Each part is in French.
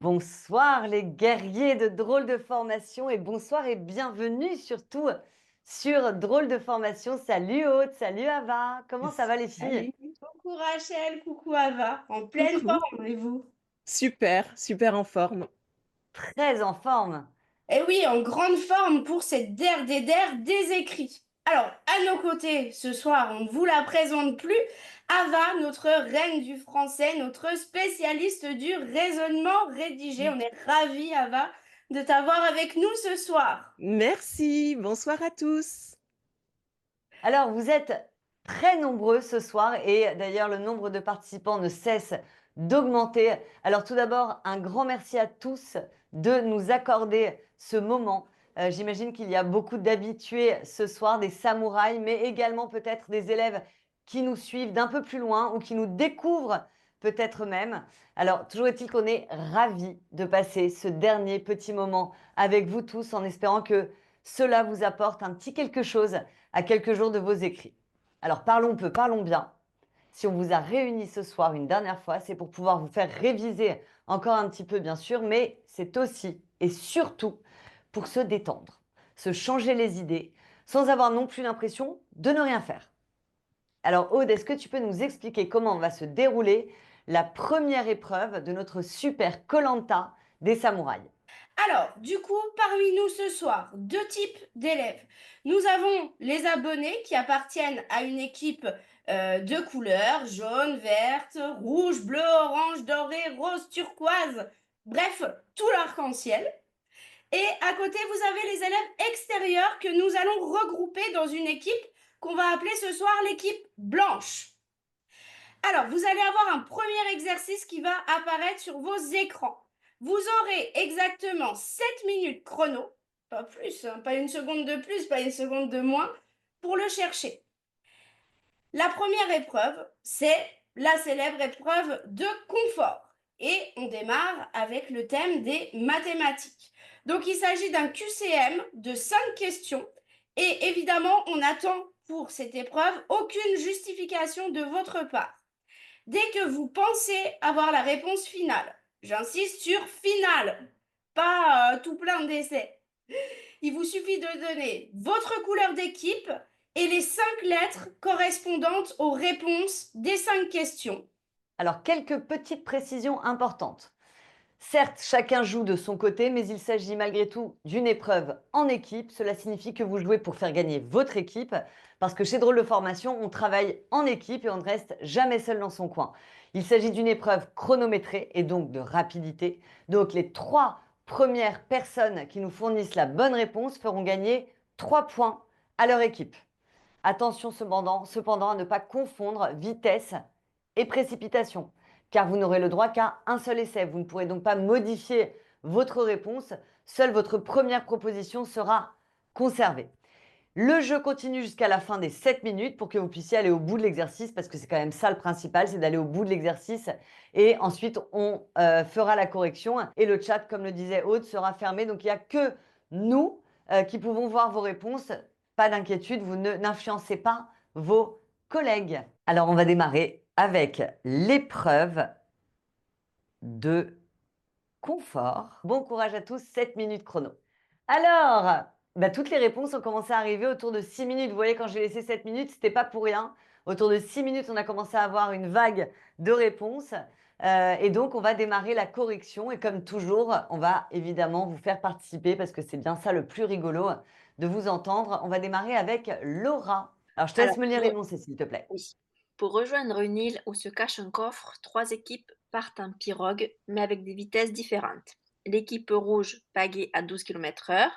Bonsoir les guerriers de Drôle de Formation et bonsoir et bienvenue surtout sur Drôle de Formation. Salut Aude, salut Ava, comment ça va les filles? Salut, coucou Rachel, coucou Ava, en pleine Coucou. forme et vous? Super, super en forme. Très en forme. Eh oui, en grande forme pour cette der des écrits. Alors, à nos côtés, ce soir, on ne vous la présente plus, Ava, notre reine du français, notre spécialiste du raisonnement rédigé. On est ravis, Ava, de t'avoir avec nous ce soir. Merci, bonsoir à tous. Alors vous êtes très nombreux ce soir et d'ailleurs le nombre de participants ne cesse d'augmenter. Alors tout d'abord, un grand merci à tous de nous accorder ce moment. J'imagine qu'il y a beaucoup d'habitués ce soir, des samouraïs, mais également peut-être des élèves qui nous suivent d'un peu plus loin ou qui nous découvrent peut-être même. Alors toujours est-il qu'on est ravis de passer ce dernier petit moment avec vous tous en espérant que cela vous apporte un petit quelque chose à quelques jours de vos écrits. Alors parlons peu, parlons bien. Si on vous a réunis ce soir une dernière fois, c'est pour pouvoir vous faire réviser encore un petit peu, bien sûr, mais c'est aussi et surtout pour se détendre, se changer les idées, sans avoir non plus l'impression de ne rien faire. Alors Aude, est-ce que tu peux nous expliquer comment va se dérouler la première épreuve de notre super koh des samouraïs? Alors, du coup, parmi nous ce soir, deux types d'élèves. Nous avons les abonnés qui appartiennent à une équipe de couleurs, jaune, verte, rouge, bleu, orange, doré, rose, turquoise, bref, tout l'arc-en-ciel. Et à côté, vous avez les élèves extérieurs que nous allons regrouper dans une équipe qu'on va appeler ce soir l'équipe blanche. Alors, vous allez avoir un premier exercice qui va apparaître sur vos écrans. Vous aurez exactement 7 minutes chrono, pas plus, hein, pas une seconde de plus, pas une seconde de moins, pour le chercher. La première épreuve, c'est la célèbre épreuve de confort. Et on démarre avec le thème des mathématiques. Donc, il s'agit d'un QCM de 5 questions. Et évidemment, on attend pour cette épreuve aucune justification de votre part. Dès que vous pensez avoir la réponse finale, j'insiste sur finale, pas tout plein d'essais, il vous suffit de donner votre couleur d'équipe et les 5 lettres correspondantes aux réponses des 5 questions. Alors, quelques petites précisions importantes. Certes, chacun joue de son côté, mais il s'agit malgré tout d'une épreuve en équipe. Cela signifie que vous jouez pour faire gagner votre équipe, parce que chez Drôle de Formation, on travaille en équipe et on ne reste jamais seul dans son coin. Il s'agit d'une épreuve chronométrée et donc de rapidité. Donc les trois premières personnes qui nous fournissent la bonne réponse feront gagner 3 points à leur équipe. Attention cependant à ne pas confondre vitesse et précipitation, car vous n'aurez le droit qu'à un seul essai. Vous ne pourrez donc pas modifier votre réponse. Seule votre première proposition sera conservée. Le jeu continue jusqu'à la fin des 7 minutes pour que vous puissiez aller au bout de l'exercice, parce que c'est quand même ça le principal, c'est d'aller au bout de l'exercice. Et ensuite, on fera la correction. Et le chat, comme le disait Aude, sera fermé. Donc, il n'y a que nous qui pouvons voir vos réponses. Pas d'inquiétude, vous n'influencez pas vos collègues. Alors, on va démarrer avec l'épreuve de confort. Bon courage à tous, 7 minutes chrono. Alors, toutes les réponses ont commencé à arriver autour de 6 minutes. Vous voyez, quand j'ai laissé 7 minutes, c'était pas pour rien. Autour de 6 minutes, on a commencé à avoir une vague de réponses. Et donc, on va démarrer la correction. Et comme toujours, on va évidemment vous faire participer parce que c'est bien ça le plus rigolo de vous entendre. On va démarrer avec Laura. Alors, je te Alors, laisse me lire l'énoncé, s'il te plaît. oui. Pour rejoindre une île où se cache un coffre, trois équipes partent en pirogue, mais avec des vitesses différentes. L'équipe rouge pagaie à 12 km/h,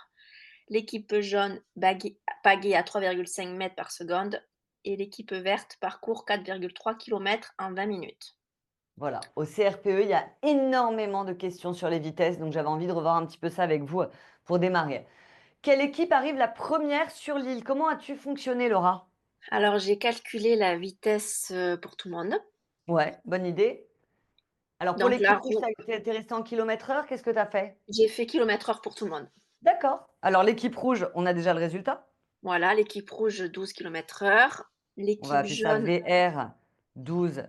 l'équipe jaune pagaie à 3,5 mètres par seconde et l'équipe verte parcourt 4,3 km en 20 minutes. Voilà, au CRPE, il y a énormément de questions sur les vitesses, donc j'avais envie de revoir un petit peu ça avec vous pour démarrer. Quelle équipe arrive la première sur l'île? Comment as-tu fonctionné, Laura? Alors j'ai calculé la vitesse pour tout le monde. Ouais, bonne idée. Alors pour Donc la l'équipe rouge, roue, t'es resté en kilomètres-heure, qu'est-ce que tu as fait? j'ai fait kilomètre-heure pour tout le monde. D'accord. Alors l'équipe rouge, on a déjà le résultat. Voilà, l'équipe rouge 12 km/h, On va l'équipe appeler ça jaune VR, 12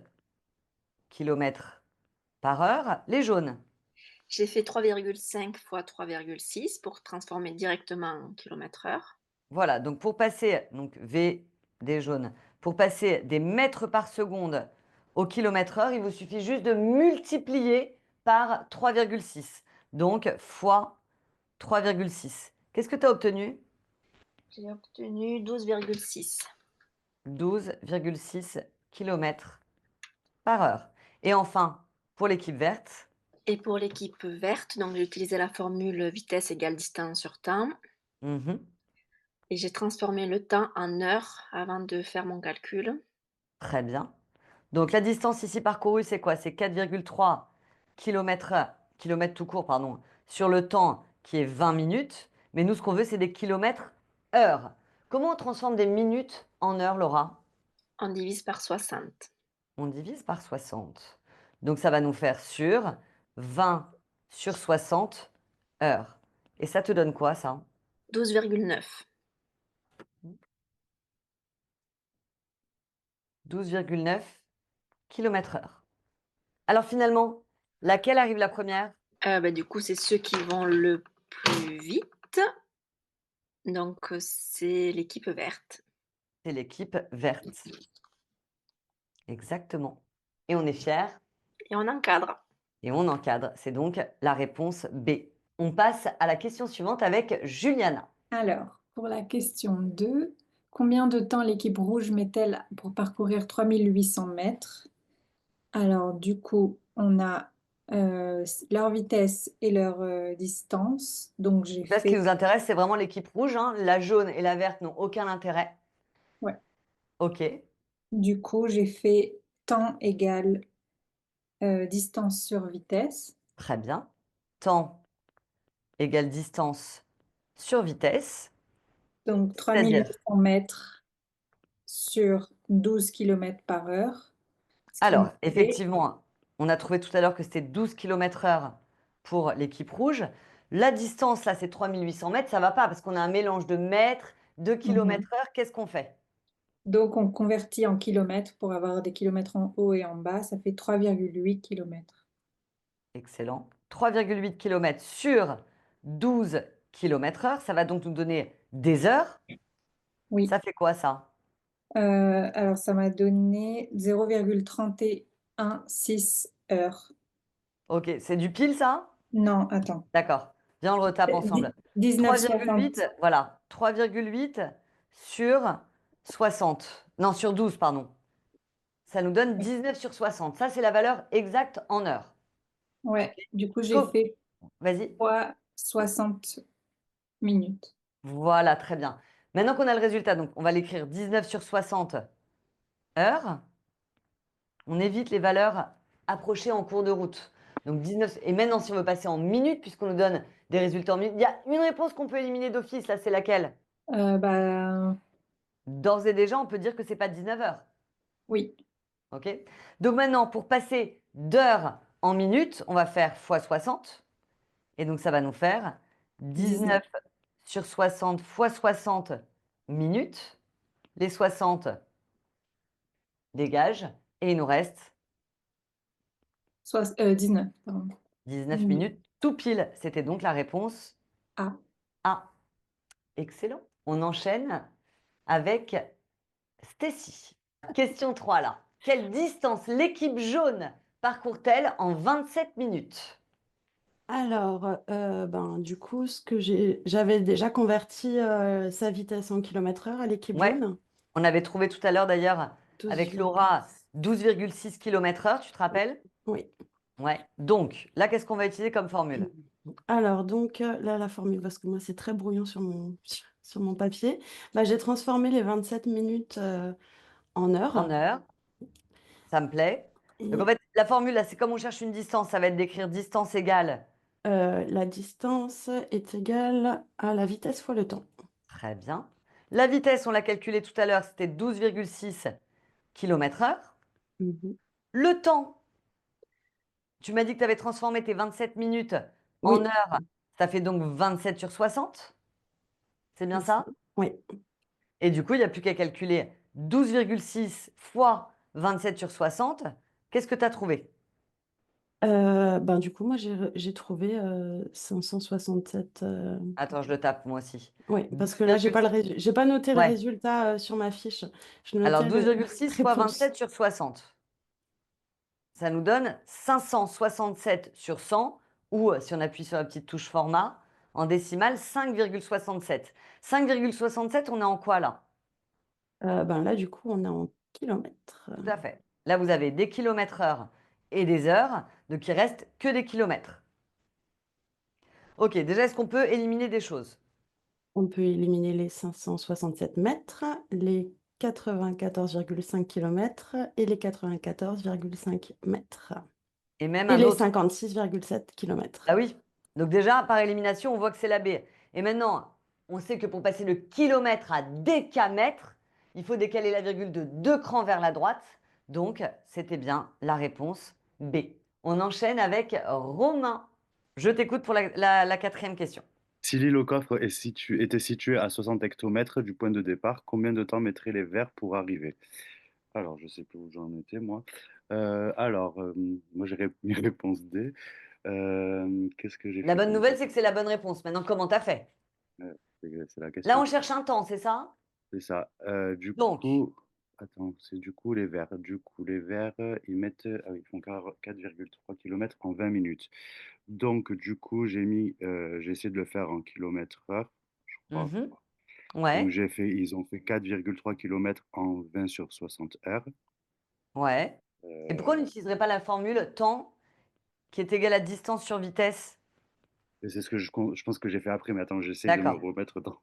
km/h. Les jaunes. J'ai fait 3,5 fois 3,6 pour transformer directement en kilomètres-heure. Voilà, donc pour passer, donc V des jaunes, pour passer des mètres par seconde au kilomètre-heure, il vous suffit juste de multiplier par 3,6. Donc fois 3,6. Qu'est-ce que tu as obtenu? J'ai obtenu 12,6. 12,6 km par heure. Et enfin, pour l'équipe verte, Et pour l'équipe verte, donc j'ai utilisé la formule vitesse égale distance sur temps mhm, et j'ai transformé le temps en heures avant de faire mon calcul. très bien. Donc la distance ici parcourue, c'est quoi? C'est 4,3 km tout court, pardon, sur le temps qui est 20 minutes. Mais nous, ce qu'on veut, c'est des kilomètres heure. Comment on transforme des minutes en heures, Laura? On divise par 60. On divise par 60. Donc ça va nous faire sur 20 sur 60 heures. Et ça te donne quoi, ça? 12,9. 12,9 km/h. Alors finalement, laquelle arrive la première? Du coup, c'est ceux qui vont le plus vite. Donc, c'est l'équipe verte. C'est l'équipe verte. Exactement. Et on est fiers Et on encadre. et on encadre. C'est donc la réponse B. On passe à la question suivante avec Juliana. Alors, pour la question 2, combien de temps l'équipe rouge met-elle pour parcourir 3800 mètres? Alors, du coup, on a leur vitesse et leur distance. Donc, j'ai Là, ce qui fait, nous intéresse, c'est vraiment l'équipe rouge, hein. La jaune et la verte n'ont aucun intérêt. ouais, OK, du coup, j'ai fait temps égale distance sur vitesse. très bien. Temps égale distance sur vitesse, Donc, c'est-à-dire. 3800 mètres sur 12 km par heure. Ce qui me Alors, fait, effectivement, on a trouvé tout à l'heure que c'était 12 km/h pour l'équipe rouge. La distance, là, c'est 3800 mètres. Ça ne va pas parce qu'on a un mélange de mètres, de Mhm. kilomètres-heure. Qu'est-ce qu'on fait? Donc, on convertit en kilomètres pour avoir des kilomètres en haut et en bas. Ça fait 3,8 kilomètres. Excellent. 3,8 km sur 12 km/h. Ça va donc nous donner des heures. Oui. Ça fait quoi, ça? Alors, ça m'a donné 0,316 heures. OK, c'est du pile, ça? Non, attends. D'accord. Viens, on le retape ensemble. 3,8, 19,60. voilà. 3,8 sur 60. Non, sur 12, pardon. Ça nous donne 19 sur 60. Ça, c'est la valeur exacte en heures. Ouais, du coup, j'ai Co- fait Vas-y. fois 60 minutes. Voilà, très bien. Maintenant qu'on a le résultat, donc on va l'écrire 19 sur 60 heures. On évite les valeurs approchées en cours de route. Donc 19, et maintenant, si on veut passer en minutes, puisqu'on nous donne des résultats en minutes, il y a une réponse qu'on peut éliminer d'office, là, c'est laquelle? Bah, D'ores et déjà, on peut dire que c'est pas 19 heures. oui. OK? Donc maintenant, pour passer d'heures en minutes, on va faire fois 60. Et donc, ça va nous faire 19 19. sur 60 fois 60 minutes. Les 60 dégagent. Et il nous reste 19, pardon. 19 minutes tout pile. C'était donc la réponse Ah. A. Excellent. On enchaîne avec Stécie. Question 3 là. Quelle distance l'équipe jaune parcourt-elle en 27 minutes? Alors, du coup, j'avais déjà converti sa vitesse en kilomètres-heure à l'équipe Ouais. jaune. On avait trouvé tout à l'heure d'ailleurs avec 12,6. Laura 12,6 km/h, tu te rappelles? Oui. Ouais. Donc, là, qu'est-ce qu'on va utiliser comme formule? Alors, donc, là, la formule, parce que moi, c'est très brouillon sur mon papier. J'ai transformé les 27 minutes en heures. En heures. Ça me plaît. Donc, en Et fait, la formule, là, c'est comme on cherche une distance, ça va être d'écrire distance égale. la distance est égale à la vitesse fois le temps. Très bien. La vitesse, on l'a calculée tout à l'heure, c'était 12,6 km/h. Mhm. Le temps, tu m'as dit que tu avais transformé tes 27 minutes en Oui, heures. Ça fait donc 27 sur 60. C'est bien c'est ça. ça? Oui. Et du coup, il n'y a plus qu'à calculer 12,6 fois 27 sur 60. Qu'est-ce que tu as trouvé? Ben, du coup, moi, j'ai trouvé 567. Attends, je le tape moi aussi. Oui, parce que là, j'ai pas j'ai pas noté le Ouais. résultat sur ma fiche. Je Alors, notais la 12,6 fois réponse. 27 sur 60. Ça nous donne 567 sur 100, ou si on appuie sur la petite touche format, en décimale, 5,67. 5,67, on est en quoi là? Ben là, du coup, on est en kilomètres. Tout à fait. Là, vous avez des kilomètres heure et des heures, donc il reste que des kilomètres. Ok, déjà, est-ce qu'on peut éliminer des choses? On peut éliminer les 567 mètres, les 94,5 km et les 94,5 mètres. Et même Et un les autre. 56,7 km. Ah oui. Donc déjà, par élimination, on voit que c'est la B. Et maintenant, on sait que pour passer le kilomètre à décamètre, il faut décaler la virgule de 2 crans vers la droite. Donc, c'était bien la réponse B. On enchaîne avec Romain. Je t'écoute pour la quatrième question. Si l'île au coffre était située à 60 hectomètres du point de départ, combien de temps mettraient les vers pour arriver? Alors, je sais plus où j'en étais, moi. Moi, j'ai mis réponse D. Qu'est-ce que j'ai La fait bonne comme nouvelle, ça? c'est que c'est la bonne réponse. Maintenant, comment t'as fait? C'est la Là, question. on cherche un temps, c'est ça? C'est ça. Du Donc, coup, attends, c'est du coup les vers. Du coup, les vers, ils mettent, ah oui, ils font 4,3 km en 20 minutes. Donc, du coup, j'ai essayé de le faire en kilomètres heure, je crois. Donc, ouais, ils ont fait 4,3 km en 20 sur 60 heures. ouais. Et pourquoi on Euh, n'utiliserait pas la formule temps qui est égal à distance sur vitesse? et c'est ce que je pense que j'ai fait après, mais attends, j'essaie de me D'accord. remettre dans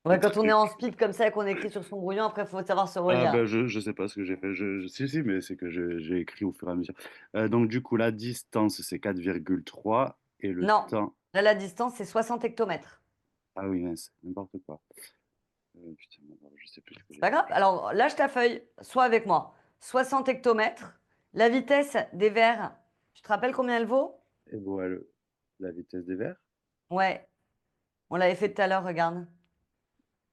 Ouais, le quand on est en truc. speed comme ça et qu'on écrit sur son brouillon, après, il faut savoir se Ah relire. ben, je sais pas ce que j'ai fait. Si, mais c'est que j'ai écrit au fur et à mesure. Donc, du coup, la distance, c'est 4,3 et le Non, temps. là, la distance, c'est 60 hectomètres. Ah oui, mince, n'importe quoi. Putain, alors, je sais plus ce que C'est j'ai pas grave. fait. Alors, lâche ta feuille, sois avec moi. 60 hectomètres. La vitesse des vers, tu te rappelles combien elle vaut? Et voilà la vitesse des vers. Ouais, on l'avait fait tout à l'heure, regarde.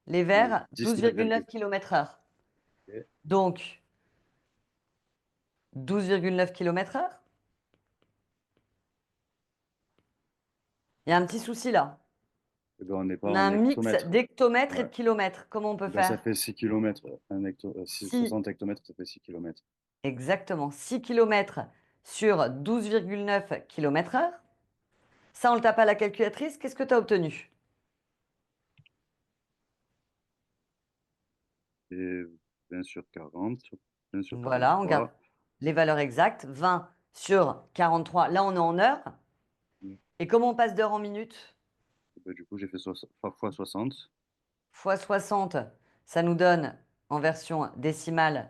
Les vers, 12,9 km/h. Ok. Donc, 12,9 km/h. Il y a un petit souci là. Eh ben, on n'est pas On a en un mix hectomètres. d'hectomètres et Ouais. de kilomètres. Comment on peut Ben, ça faire? fait 6 km. 6, 60 hectomètres, ça fait 6 km. exactement, 6 km sur 12,9 km/h. Ça, on le tape à la calculatrice. Qu'est-ce que tu as obtenu? Et 20 sur 40, 20 sur Voilà, on garde 43. les valeurs exactes. 20 sur 43. Là, on est en heures. Mm. Et comment on passe d'heure en minutes? Ben, du coup, j'ai fait fois 60. Fois 60, ça nous donne, en version décimale,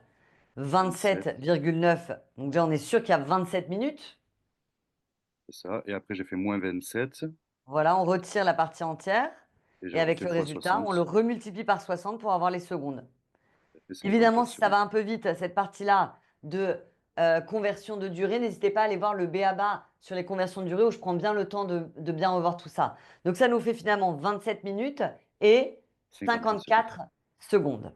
27, 27,9. Donc déjà, on est sûr qu'il y a 27 minutes. c'est ça. Et après, j'ai fait moins 27. Voilà, on retire la partie entière. Et j'ai Et avec refait le fois résultat, on le 60. remultiplie par 60 pour avoir les secondes. Ça fait Évidemment, 54 si ça secondes. va un peu vite, cette partie-là de conversion de durée, n'hésitez pas à aller voir le b.a.-ba sur les conversions de durée où je prends bien le temps de bien revoir tout ça. Donc ça nous fait finalement 27 minutes et 54 secondes. 54 secondes.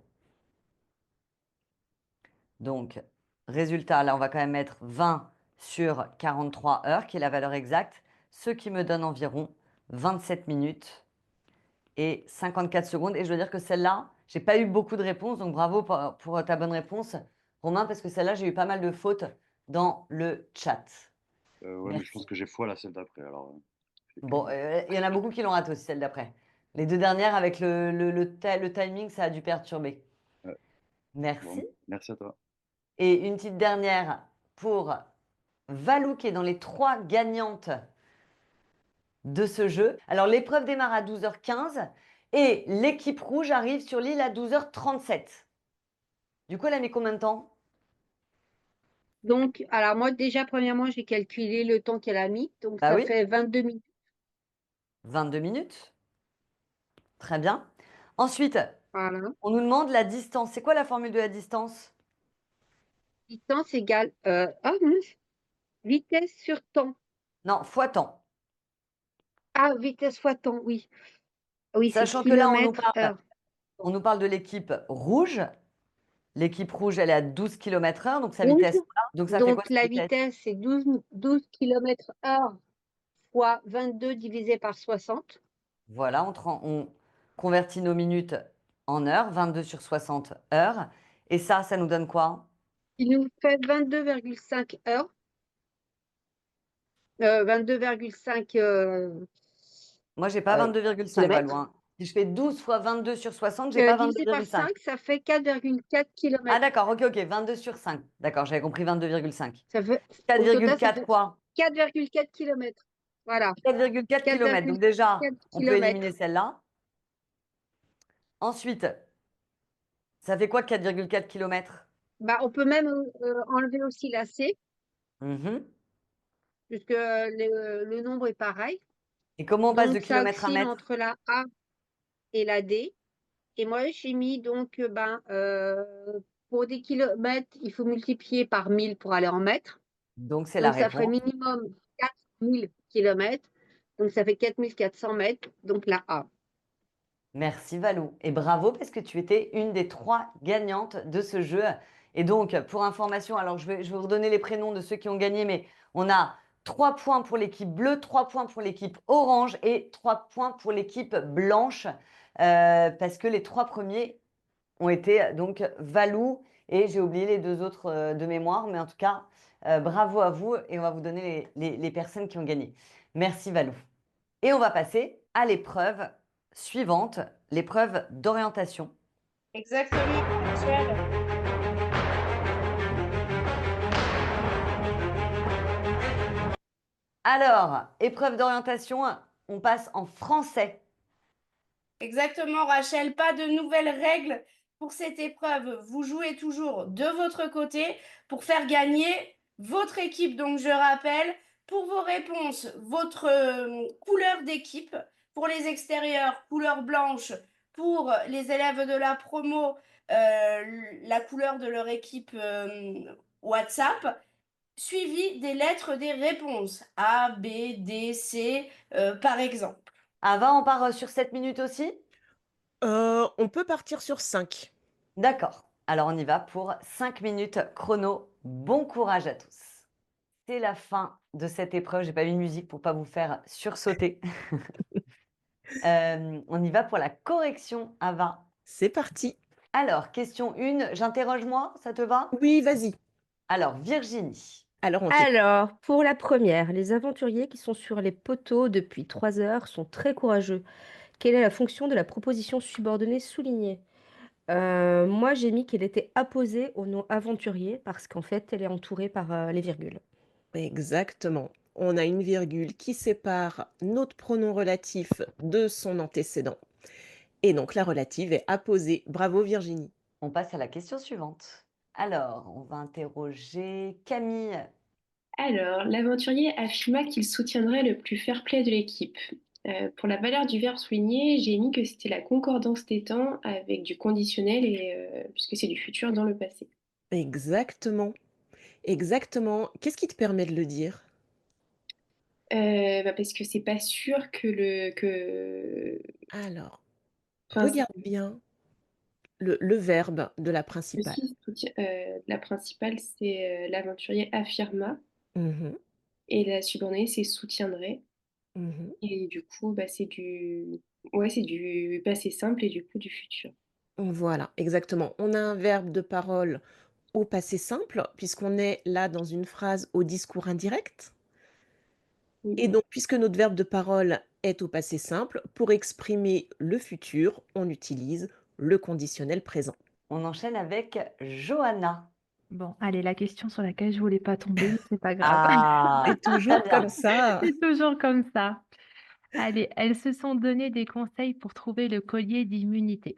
Donc, résultat, là, on va quand même mettre 20 sur 43 heures, qui est la valeur exacte, ce qui me donne environ 27 minutes et 54 secondes. Et je dois dire que celle-là, j'ai pas eu beaucoup de réponses, donc bravo pour ta bonne réponse, Romain, parce que celle-là, j'ai eu pas mal de fautes dans le chat. Ouais, mais je pense Merci. que j'ai fois la celle d'après. Alors, fait que- Bon, il y en a beaucoup qui l'ont raté aussi, celle d'après. Les deux dernières, avec le timing, ça a dû perturber. ouais. Merci. Bon, merci à toi. Et une petite dernière pour Valou, qui est dans les 3 gagnantes de ce jeu. Alors, l'épreuve démarre à 12h15 et l'équipe rouge arrive sur l'île à 12h37. Du coup, elle a mis combien de temps? Donc, alors moi, déjà, premièrement, j'ai calculé le temps qu'elle a mis. Donc, Bah ça oui, fait 22 minutes. 22 minutes. Très bien. Ensuite, Voilà. on nous demande la distance. C'est quoi la formule de la distance? Distance égale... mince. Vitesse sur temps. Non, fois temps. Ah, vitesse fois temps, oui. Oui, c'est Sachant que là, kilomètre heure. on nous parle de l'équipe rouge. L'équipe rouge, elle est à 12 km/h, donc sa 12. vitesse. Donc ça fait quoi Donc, sa la vitesse? vitesse, c'est 12 km/h fois 22 divisé par 60. Voilà, on convertit nos minutes en heures, 22 sur 60 heures. Et ça nous donne quoi? Il nous fait 22,5 heures. 22,5 Moi, j'ai pas 22,5, Valou, kilomètres. hein. Si je fais 12 fois 22 sur 60, j'ai pas Divisé par 22,5. 5, ça fait 4,4 Ah km. d'accord, ok, 22 sur 5. D'accord, j'avais compris 22,5. Au total, ça 4,4 fait quoi? 4,4 km. Voilà, 4,4 km. Donc déjà, 4,4 on peut éliminer km. celle-là. Ensuite, ça fait quoi 4,4 km? Bah, on peut même enlever aussi la C, puisque le nombre est pareil. Et comment on passe de Donc, ça kilomètre à oscille mètre? entre la A et la D. Et moi, j'ai mis donc, pour des kilomètres, il faut multiplier par 1000 pour aller en mètres. Donc c'est la Donc, ça ferait réponse. minimum 4000 kilomètres. Donc, ça fait 4400 mètres. Donc, la A. Merci Valou. Et bravo parce que tu étais une des 3 gagnantes de ce jeu. Et donc, pour information, alors je vais vous redonner les prénoms de ceux qui ont gagné, mais on a 3 points pour l'équipe bleue, 3 points pour l'équipe orange et 3 points pour l'équipe blanche, parce que les 3 premiers ont été donc Valou et j'ai oublié les 2 autres de mémoire, mais en tout cas, bravo à vous et on va vous donner les personnes qui ont gagné. Merci Valou. Et on va passer à l'épreuve suivante, l'épreuve d'orientation. Exactement, Rachel. Alors, épreuve d'orientation, on passe en français. Exactement, Rachel. Pas de nouvelles règles pour cette épreuve. Vous jouez toujours de votre côté pour faire gagner votre équipe. Donc, je rappelle, pour vos réponses, votre couleur d'équipe. Pour les extérieurs, couleur blanche. Pour les élèves de la promo, la couleur de leur équipe WhatsApp. Suivi des lettres des réponses. A, B, D, C, par exemple. Ava, on part sur 7 minutes aussi? On peut partir sur 5. D'accord. Alors, on y va pour 5 minutes chrono. Bon courage à tous. C'est la fin de cette épreuve. J'ai pas mis de musique pour pas vous faire sursauter. On y va pour la correction, Ava. C'est parti. Alors, question 1, j'interroge moi, ça te va? Oui, vas-y. Alors, Virginie. Alors, on t'écoute. Alors, pour la première, les aventuriers qui sont sur les poteaux depuis 3 heures sont très courageux. Quelle est la fonction de la proposition subordonnée soulignée? Moi, j'ai mis qu'elle était apposée au nom aventurier parce qu'en fait, elle est entourée par les virgules. Exactement. On a une virgule qui sépare notre pronom relatif de son antécédent. Et donc, la relative est apposée. Bravo, Virginie. On passe à la question suivante. Alors, on va interroger Camille. Alors, l'aventurier affirma qu'il soutiendrait le plus fair-play de l'équipe. Pour la valeur du verbe souligné, j'ai mis que c'était la concordance des temps avec du conditionnel puisque c'est du futur dans le passé. Exactement. Exactement. Qu'est-ce qui te permet de le dire? Parce que c'est pas sûr que Alors, enfin, regarde bien le verbe de la principale. la principale, c'est l'aventurier affirma Mhm, et la subordonnée, c'est soutiendrait. mhm. Et du coup, ouais, c'est du passé simple et du coup du futur. Voilà, exactement. On a un verbe de parole au passé simple, puisqu'on est là dans une phrase au discours indirect. Oui. Et donc, puisque notre verbe de parole est au passé simple, pour exprimer le futur, on utilise le conditionnel présent. On enchaîne avec Johanna. Bon, allez, la question sur laquelle je voulais pas tomber, mais c'est pas grave. Ah, C'est très toujours bien. comme ça. C'est toujours comme ça. Allez, elles se sont donné des conseils pour trouver le collier d'immunité.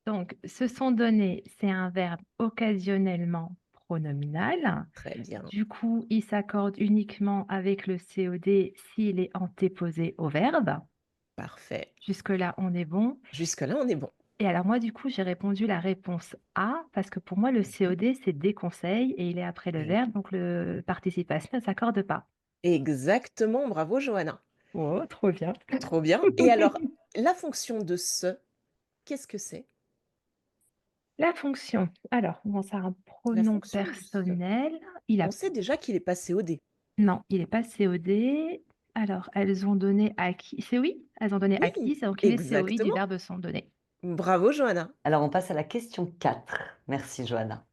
Donc, se sont donné, c'est un verbe occasionnellement pronominal. Très bien. Du coup, il s'accorde uniquement avec le COD s'il est antéposé au verbe. Parfait. Jusque-là, on est bon. Jusque-là, on est bon. Et alors moi, du coup, j'ai répondu la réponse A parce que pour moi, le COD, c'est des conseils et il est après le Et- verbe, donc le participe passé ne s'accorde pas. Exactement, bravo Johanna. Oh, trop bien. Trop bien. Et alors, la fonction de ce, qu'est-ce que c'est? La fonction. Alors, bon, c'est un La pronom fonction, personnel. Il a on sait déjà qu'il est passé au dé. Non, il est pas COD. Alors, elles ont donné à qui? C'est oui? Elles ont donné à qui? Oui, Donc, il est COI du exactement. verbe sont donnés. Bravo, Johanna. Alors, on passe à la question 4. Merci, Johanna.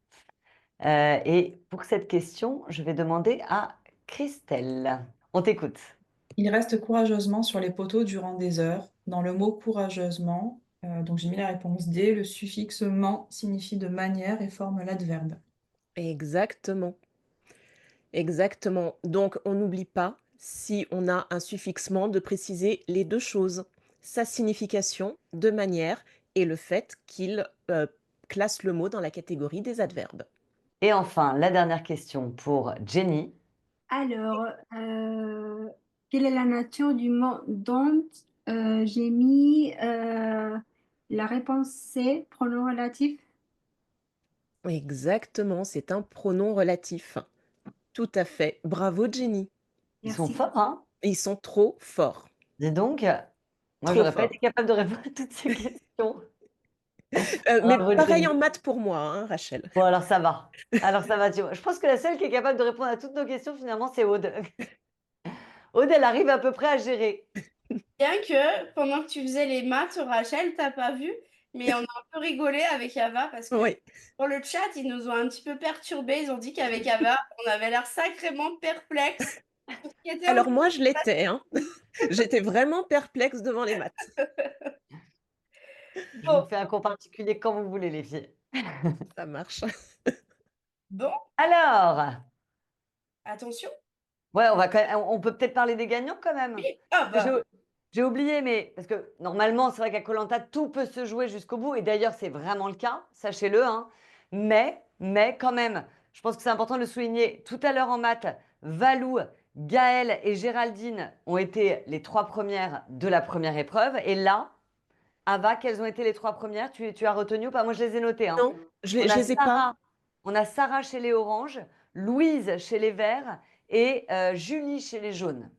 Et pour cette question, je vais demander à Christelle. On t'écoute. Il reste courageusement sur les poteaux durant des heures. Dans le mot courageusement, donc j'ai mis la réponse D, le suffixe ment signifie de manière et forme l'adverbe. Exactement. Exactement. Donc, on n'oublie pas, si on a un suffixement, de préciser les deux choses, sa signification de manière et le fait qu'il classe le mot dans la catégorie des adverbes. Et enfin, la dernière question pour Jenny. Alors, quelle est la nature du mot don't? J'ai mis la réponse C, pronom relatif. Exactement, c'est un pronom relatif. Tout à fait. Bravo, Jenny. Ils sont Merci. forts, hein? Ils sont trop forts. Dis donc, moi, Trop j'aurais pas fort. été capable de répondre à toutes ces questions. Mais Bravo, pareil Jenny. en maths pour moi, hein, Rachel. Bon, alors ça va. Alors ça va, tu vois. Je pense que la seule qui est capable de répondre à toutes nos questions, finalement, c'est Aude. Aude, elle arrive à peu près à gérer. Bien que pendant que tu faisais les maths, Rachel, t'as pas vu, mais on a un peu rigolé avec Ava parce que Oui. pour le chat, ils nous ont un petit peu perturbés. Ils ont dit qu'avec Ava, on avait l'air sacrément perplexe sur ce qui était en Alors train moi, de je se passer. l'étais. Hein. J'étais vraiment perplexe devant les maths. Je Bon, vous fais un cours particulier quand vous voulez, les filles. Ça marche. bon, Alors, attention. ouais, on peut peut-être parler des gagnants quand même. Oui. Ah J'ai bah, j'ai oublié, mais parce que normalement, c'est vrai qu'à koh tout peut se jouer jusqu'au bout. Et d'ailleurs, c'est vraiment le cas, sachez-le. Hein. Mais quand même, je pense que c'est important de le souligner. Tout à l'heure en maths, Valou, Gaëlle et Géraldine ont été les 3 premières de la première épreuve. Et là, Ava, quelles ont été les 3 premières? Tu as retenu ou pas? Moi, je les ai notées. Hein. Non, je On a les ai pas. on a Sarah chez les oranges, Louise chez les verts et Julie chez les jaunes.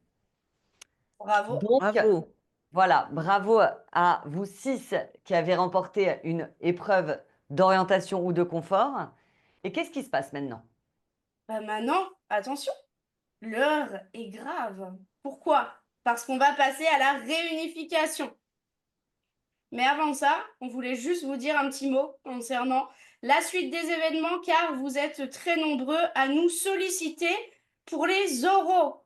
bravo. Donc, Bravo. voilà, bravo à vous 6 qui avez remporté une épreuve d'orientation ou de confort. Et qu'est-ce qui se passe maintenant? Bah maintenant, attention, l'heure est grave. Pourquoi? Parce qu'on va passer à la réunification. Mais avant ça, on voulait juste vous dire un petit mot concernant la suite des événements, car vous êtes très nombreux à nous solliciter pour les oraux.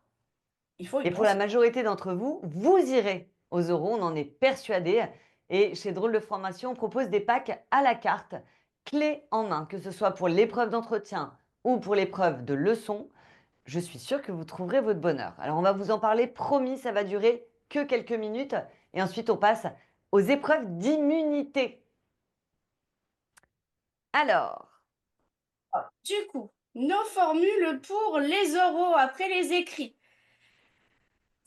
Il faut y Et pour la penser. majorité d'entre vous, vous irez aux euros, on en est persuadé. Et chez Drôle de Formation, on propose des packs à la carte, clés en main, que ce soit pour l'épreuve d'entretien ou pour l'épreuve de leçon. Je suis sûre que vous trouverez votre bonheur. Alors, on va vous en parler, promis, ça va durer que quelques minutes. Et ensuite, on passe aux épreuves d'immunité. Alors, Du coup, nos formules pour les oraux après les écrits.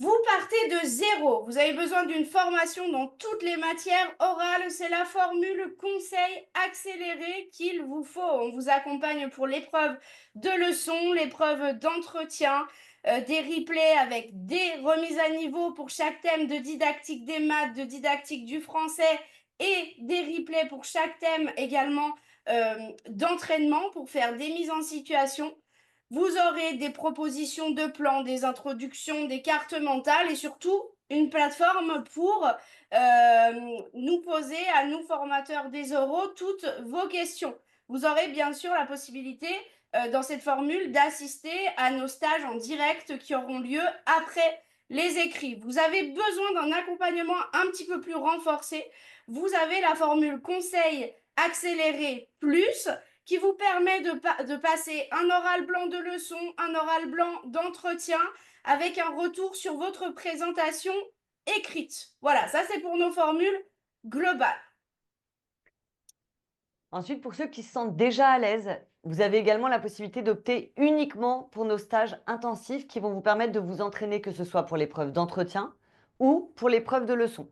Vous partez de zéro. Vous avez besoin d'une formation dans toutes les matières orales. C'est la formule conseil accéléré qu'il vous faut. On vous accompagne pour l'épreuve de leçon, l'épreuve d'entretien, des replays avec des remises à niveau pour chaque thème de didactique des maths, de didactique du français et des replays pour chaque thème également d'entraînement pour faire des mises en situation. Vous aurez des propositions de plans, des introductions, des cartes mentales et surtout une plateforme pour nous poser à nous, formateurs des oraux, toutes vos questions. Vous aurez bien sûr la possibilité dans cette formule d'assister à nos stages en direct qui auront lieu après les écrits. Vous avez besoin d'un accompagnement un petit peu plus renforcé. Vous avez la formule conseil accéléré plus qui vous permet de passer un oral blanc de leçon, un oral blanc d'entretien, avec un retour sur votre présentation écrite. Voilà, ça c'est pour nos formules globales. ensuite, pour ceux qui se sentent déjà à l'aise, vous avez également la possibilité d'opter uniquement pour nos stages intensifs qui vont vous permettre de vous entraîner, que ce soit pour l'épreuve d'entretien ou pour l'épreuve de leçon.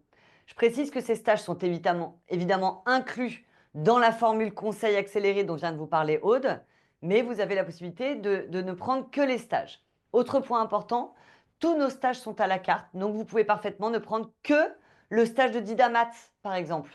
Je précise que ces stages sont évidemment inclus dans la formule conseil accéléré dont vient de vous parler Aude, mais vous avez la possibilité de ne prendre que les stages. Autre point important, tous nos stages sont à la carte, donc vous pouvez parfaitement ne prendre que le stage de Didamat, par exemple.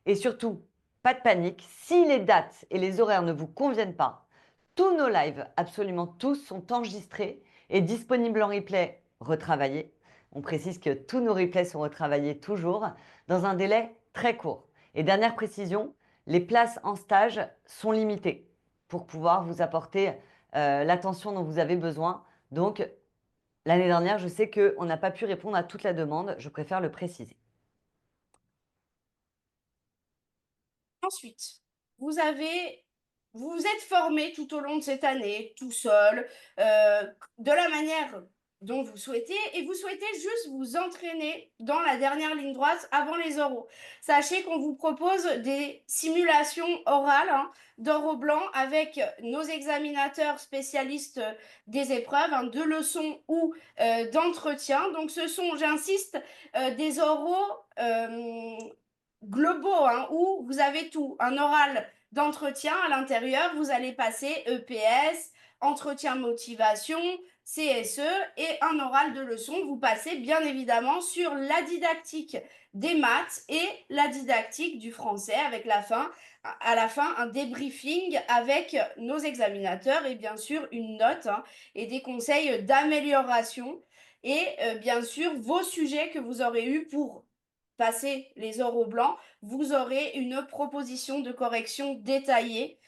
Et surtout, pas de panique. Si les dates et les horaires ne vous conviennent pas, tous nos lives, absolument tous, sont enregistrés et disponibles en replay retravaillé. On précise que tous nos replays sont retravaillés toujours dans un délai très court. Et dernière précision, les places en stage sont limitées pour pouvoir vous apporter l'attention dont vous avez besoin. Donc, l'année dernière, je sais qu'on n'a pas pu répondre à toute la demande. Je préfère le préciser. Ensuite, vous vous êtes formé tout au long de cette année, tout seul, de la manière dont vous souhaitez, et vous souhaitez juste vous entraîner dans la dernière ligne droite avant les oraux. Sachez qu'on vous propose des simulations orales d'or au blanc avec nos examinateurs spécialistes des épreuves, de leçons ou d'entretien. Donc ce sont, j'insiste, des oraux globaux où vous avez tout, un oral d'entretien à l'intérieur, vous allez passer EPS, entretien motivation, CSE et un oral de leçon. Vous passez bien évidemment sur la didactique des maths et la didactique du français avec à la fin un débriefing avec nos examinateurs et bien sûr une note et des conseils d'amélioration et bien sûr vos sujets que vous aurez eu pour passer les oraux blancs, vous aurez une proposition de correction détaillée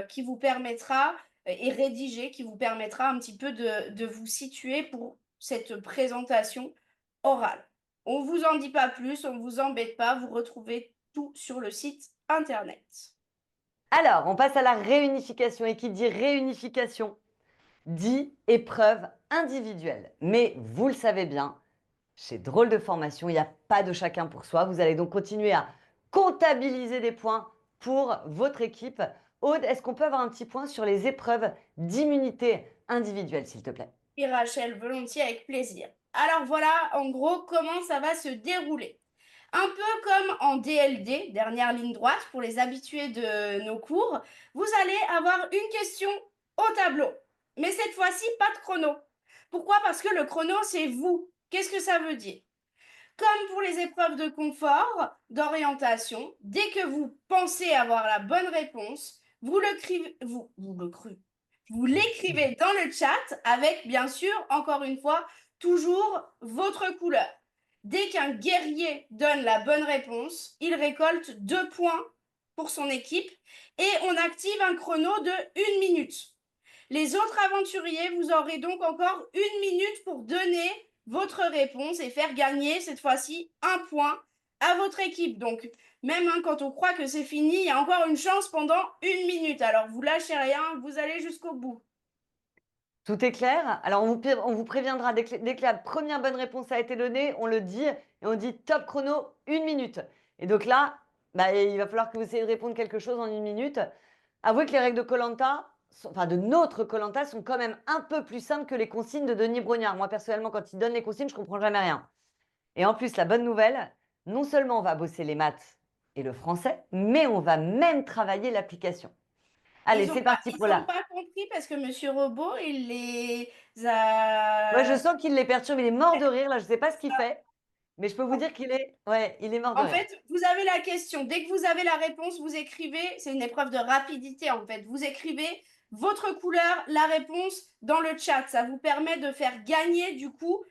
qui vous permettra et rédigée, qui vous permettra un petit peu de vous situer pour cette présentation orale. On ne vous en dit pas plus, on ne vous embête pas, vous retrouvez tout sur le site internet. Alors, on passe à la réunification. Et qui dit réunification dit épreuve individuelle. Mais vous le savez bien, chez Drôle de Formation, il n'y a pas de chacun pour soi. Vous allez donc continuer à comptabiliser des points pour votre équipe. Aude, est-ce qu'on peut avoir un petit point sur les épreuves d'immunité individuelle, s'il te plaît? Et Rachel, volontiers, avec plaisir. Alors voilà, en gros, comment ça va se dérouler. Un peu comme en DLD, dernière ligne droite, pour les habitués de nos cours, vous allez avoir une question au tableau. Mais cette fois-ci, pas de chrono. Pourquoi? Parce que le chrono, c'est vous. Qu'est-ce que ça veut dire? Comme pour les épreuves de confort, d'orientation, dès que vous pensez avoir la bonne réponse, vous l'écrivez dans le chat avec, bien sûr, encore une fois, toujours votre couleur. Dès qu'un guerrier donne la bonne réponse, il récolte 2 points pour son équipe et on active un chrono de 1 minute. Les autres aventuriers, vous aurez donc encore 1 minute pour donner votre réponse et faire gagner cette fois-ci 1 point à votre équipe. Donc, même quand on croit que c'est fini, il y a encore une chance pendant 1 minute. Alors, vous lâchez rien, vous allez jusqu'au bout. Tout est clair? Alors, on vous préviendra dès que la première bonne réponse a été donnée, on le dit et on dit top chrono, 1 minute. Et donc là, il va falloir que vous essayiez de répondre quelque chose en 1 minute. Avouez que les règles de Koh-Lanta, de notre Koh-Lanta, sont quand même un peu plus simples que les consignes de Denis Brognard. Moi, personnellement, quand il donne les consignes, je ne comprends jamais rien. Et en plus, la bonne nouvelle, non seulement on va bosser les maths et le français, mais on va même travailler l'application. Allez, c'est parti pour Ils n'ont pas compris parce que Monsieur Robot, il les a... Ouais, je sens qu'il les perturbe, il est mort de rire, là, je ne sais pas ce qu'il fait, mais je peux vous dire qu'il est, il est mort de En rire. fait, vous avez la question. Dès que vous avez la réponse, vous écrivez, c'est une épreuve de rapidité en fait, vous écrivez votre couleur, la réponse dans le chat. Ça vous permet de faire gagner du coup,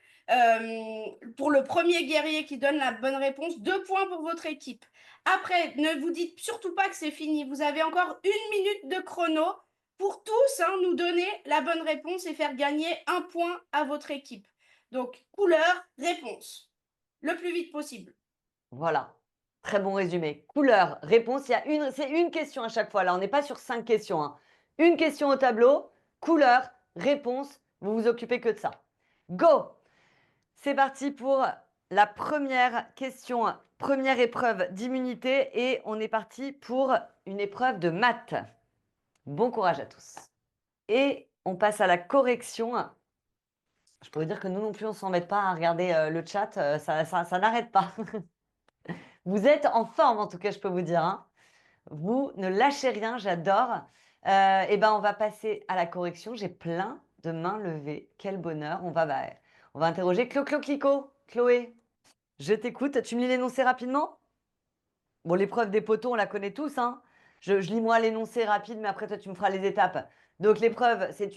pour le premier guerrier qui donne la bonne réponse, 2 points pour votre équipe. Après, ne vous dites surtout pas que c'est fini. Vous avez encore 1 minute de chrono pour tous nous donner la bonne réponse et faire gagner 1 point à votre équipe. Donc, couleur, réponse. Le plus vite possible. Voilà, très bon résumé. Couleur, réponse, c'est une question à chaque fois. Là, on n'est pas sur 5 questions. Une question au tableau, couleur, réponse, vous vous occupez que de ça. Go! C'est parti pour la première question, première épreuve d'immunité et on est parti pour une épreuve de maths. Bon courage à tous. Et on passe à la correction. Je peux vous dire que nous non plus, on ne s'embête pas à regarder le chat, ça n'arrête pas. Vous êtes en forme en tout cas, je peux vous dire. Vous ne lâchez rien, j'adore. On va passer à la correction. J'ai plein de mains levées. Quel bonheur. On va interroger Clo-Clo-Clico. Chloé, je t'écoute. Tu me lis l'énoncé rapidement? Bon, l'épreuve des poteaux, on la connaît tous, hein. Je lis moi l'énoncé rapide, mais après, toi, tu me feras les étapes. Donc, l'épreuve, c'est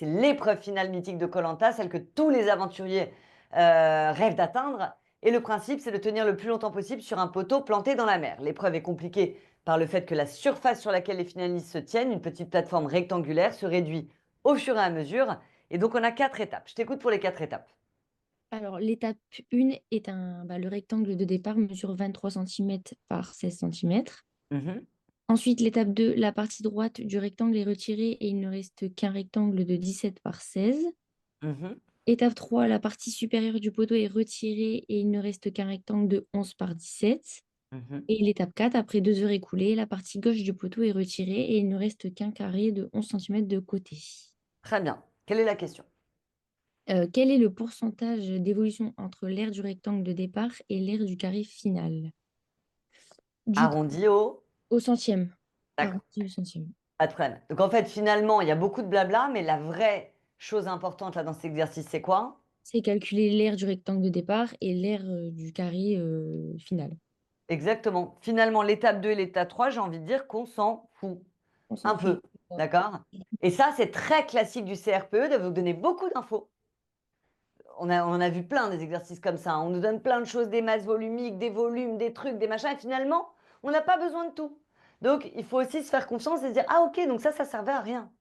l'épreuve finale mythique de koh, celle que tous les aventuriers rêvent d'atteindre. Et le principe, c'est de tenir le plus longtemps possible sur un poteau planté dans la mer. L'épreuve est compliquée par le fait que la surface sur laquelle les finalistes se tiennent, une petite plateforme rectangulaire, se réduit au fur et à mesure. Et donc, on a 4 étapes. Je t'écoute pour les 4 étapes. Alors, l'étape 1 est le rectangle de départ mesure 23 cm par 16 cm. Mhm. Ensuite, l'étape 2, la partie droite du rectangle est retirée et il ne reste qu'un rectangle de 17 par 16. Mhm. Étape 3, la partie supérieure du poteau est retirée et il ne reste qu'un rectangle de 11 par 17. Mhm. Et l'étape 4, après 2 heures écoulées, la partie gauche du poteau est retirée et il ne reste qu'un carré de 11 cm de côté. Très bien. Quelle est la question? Quel est le pourcentage d'évolution entre l'aire du rectangle de départ et l'aire du carré final? Du coup, Arrondi au au centième. D'accord. Arrondi au centième. Pas de problème. Donc en fait, finalement, il y a beaucoup de blabla, mais la vraie chose importante là dans cet exercice, c'est quoi? C'est calculer l'aire du rectangle de départ et l'aire du carré final. Exactement. Finalement, l'étape 2 et l'étape 3, j'ai envie de dire qu'on s'en fout. On s'en Un peu. fout. D'accord? Et ça, c'est très classique du CRPE de vous donner beaucoup d'infos. On en a vu plein des exercices comme ça, hein. On nous donne plein de choses, des masses volumiques, des volumes, des trucs, des machins, et finalement, on n'a pas besoin de tout. Donc, il faut aussi se faire confiance et se dire, ah ok, donc ça servait à rien.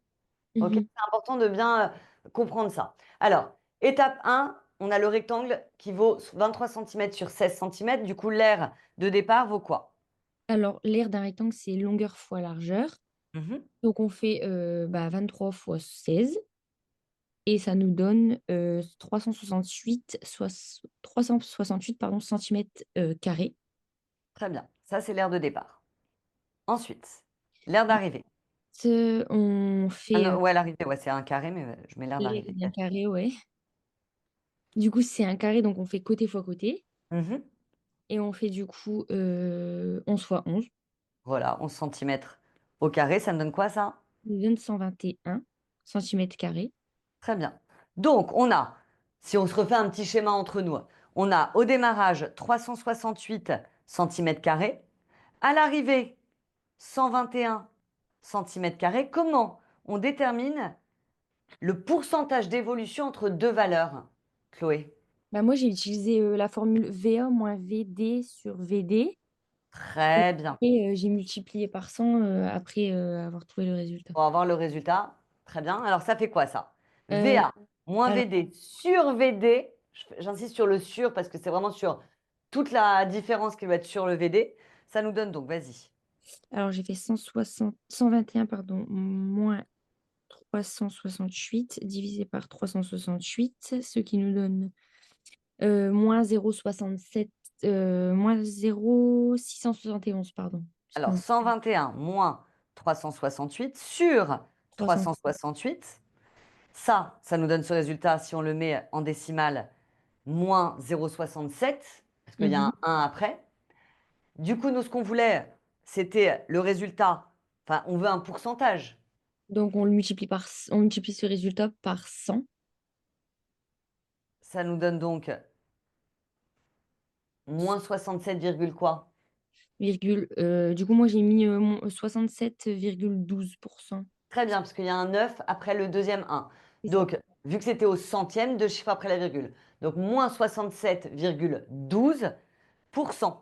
Ok, Mhm. c'est important de bien comprendre ça. Alors, étape 1, on a le rectangle qui vaut 23 cm sur 16 cm. Du coup, l'aire de départ vaut quoi? Alors, l'aire d'un rectangle, c'est longueur fois largeur. Mhm. Donc, on fait 23 fois 16. Et ça nous donne 368 centimètres carrés. Très bien. Ça, c'est l'aire de départ. Ensuite, l'aire d'arrivée. On Ah fait non, ouais, l'arrivée, ouais, c'est un carré, mais je mets l'aire l'aire d'arrivée. d'un carré, ouais. Du coup, c'est un carré, donc on fait côté fois côté. Mhm. Et on fait du coup 11 fois 11. Voilà, 11 cm au carré, ça me donne quoi ça? Ça nous donne 121 centimètres carrés. Très bien. Donc, on a, si on se refait un petit schéma entre nous, on a au démarrage 368 cm², à l'arrivée 121 cm². Comment on détermine le pourcentage d'évolution entre deux valeurs, Chloé? Bah, moi, j'ai utilisé la formule VA moins VD sur VD. Très bien. Et j'ai multiplié par 100 après avoir trouvé le résultat. Pour avoir le résultat. Très bien. Alors, ça fait quoi ça? Euh, VA moins alors, VD sur VD. J'insiste sur le sur parce que c'est vraiment sur toute la différence qui va être sur le VD. Ça nous donne donc, vas-y. alors j'ai fait 121 pardon, moins 368 divisé par 368, ce qui nous donne moins 0,67, moins 0,671, pardon. Alors, 121 moins 368 sur 300. 368. Ça nous donne ce résultat, si on le met en décimale, moins 0,67, parce qu'il y a un 1 après. Du coup, nous, ce qu'on voulait, c'était le résultat. Enfin, on veut un pourcentage. Donc on multiplie ce résultat par 100. Ça nous donne donc moins 67, quoi? Du coup, moi j'ai mis 67,12%. Très bien, parce qu'il y a un 9 après le deuxième 1. C'est ça. Donc, vu que c'était au centième, 2 chiffres après la virgule. Donc, moins 67,12%.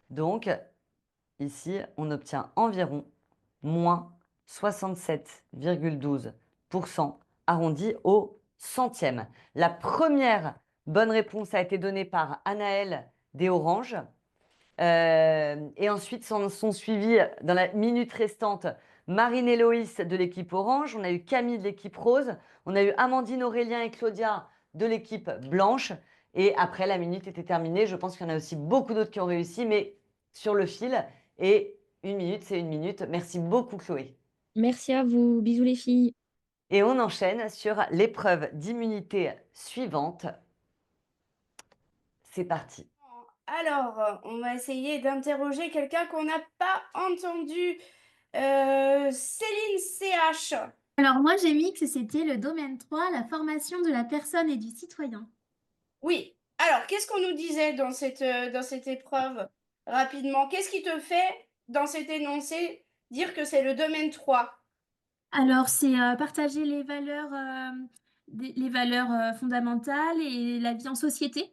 Donc, ici, on obtient environ moins 67,12% arrondi au centième. La première bonne réponse a été donnée par Anaëlle des Oranges. Et ensuite, sont suivis dans la minute restante Marine et Loïs de l'équipe Orange. On a eu Camille de l'équipe Rose. On a eu Amandine, Aurélien et Claudia de l'équipe Blanche. Et après, la minute était terminée. Je pense qu'il y en a aussi beaucoup d'autres qui ont réussi, mais sur le fil. Et une minute, c'est une minute. Merci beaucoup, Chloé. Merci à vous. Bisous les filles. Et on enchaîne sur l'épreuve d'immunité suivante. C'est parti. Alors, on va essayer d'interroger quelqu'un qu'on n'a pas entendu. Céline CH. Alors moi, j'ai mis que c'était le domaine 3, la formation de la personne et du citoyen. Oui. Alors, qu'est-ce qu'on nous disait dans cette épreuve? rapidement. Qu'est-ce qui te fait, dans cet énoncé, dire que c'est le domaine 3? Alors, c'est partager les valeurs fondamentales et la vie en société.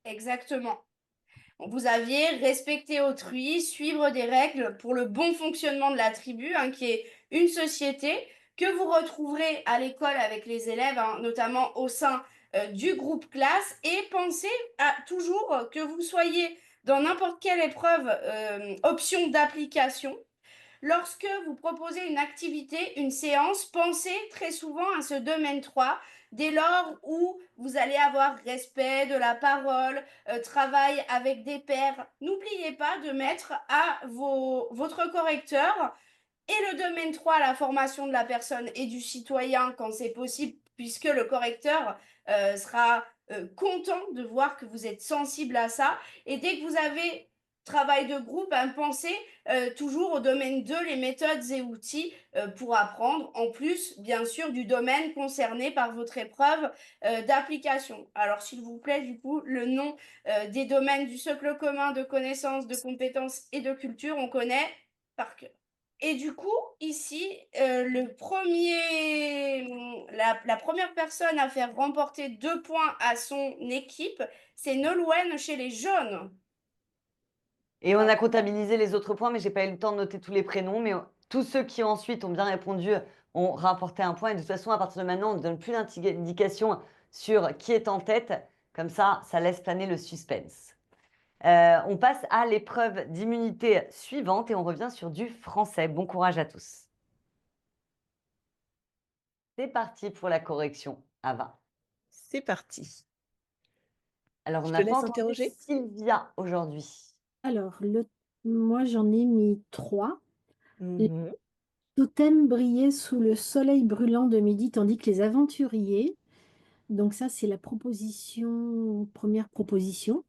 Exactement. Vous aviez respecter autrui, suivre des règles pour le bon fonctionnement de la tribu, hein, qui est une société que vous retrouverez à l'école avec les élèves, hein, notamment au sein du groupe classe. Et pensez à toujours que vous soyez dans n'importe quelle épreuve, option d'application. Lorsque vous proposez une activité, une séance, pensez très souvent à ce domaine 3, dès lors où vous allez avoir respect de la parole, travail avec des pairs. N'oubliez pas de mettre à votre correcteur et le domaine 3, la formation de la personne et du citoyen quand c'est possible, puisque le correcteur sera content de voir que vous êtes sensible à ça. Et dès que vous avez travail de groupe, hein, pensez toujours au domaine 2, les méthodes et outils pour apprendre, en plus, bien sûr, du domaine concerné par votre épreuve d'application. Alors, s'il vous plaît, du coup, le nom des domaines du socle commun de connaissances, de compétences et de culture, on connaît par cœur. Et du coup, ici, la première personne à faire remporter 2 points à son équipe, c'est Nolwenn chez les jaunes. Et on a comptabilisé les autres points, mais j'ai pas eu le temps de noter tous les prénoms. Mais tous ceux qui ensuite ont bien répondu ont rapporté un point. Et de toute façon, à partir de maintenant, on ne donne plus d'indication sur qui est en tête. Comme ça laisse planer le suspense. On passe à l'épreuve d'immunité suivante et on revient sur du français. Bon courage à tous. C'est parti pour la correction. Ava. C'est parti. Alors, on Je n'a te pas laisse entendu interroger. Sylvia aujourd'hui. Alors, moi, j'en ai mis 3. Les Mhm. totems brillaient sous le soleil brûlant de midi, tandis que les aventuriers, donc ça, c'est la première proposition.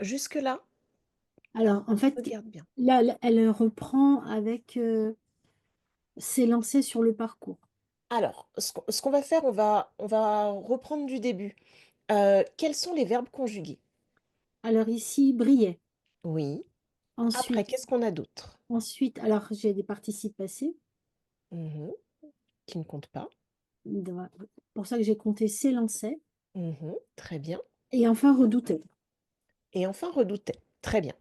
Jusque-là, Alors, en fait, regarde bien. là, elle reprend avec s'élancer sur le parcours. Alors, ce qu'on va faire, on va reprendre du début. Quels sont les verbes conjugués? Alors ici, brillait. Oui. Après, Ensuite, qu'est-ce qu'on a d'autre? alors j'ai des participes passés. Mhm. Qui ne comptent pas. Pour ça que j'ai compté s'élançait. Mhm. Très bien. Et enfin, redoutait. Et enfin, redoutait. Très bien.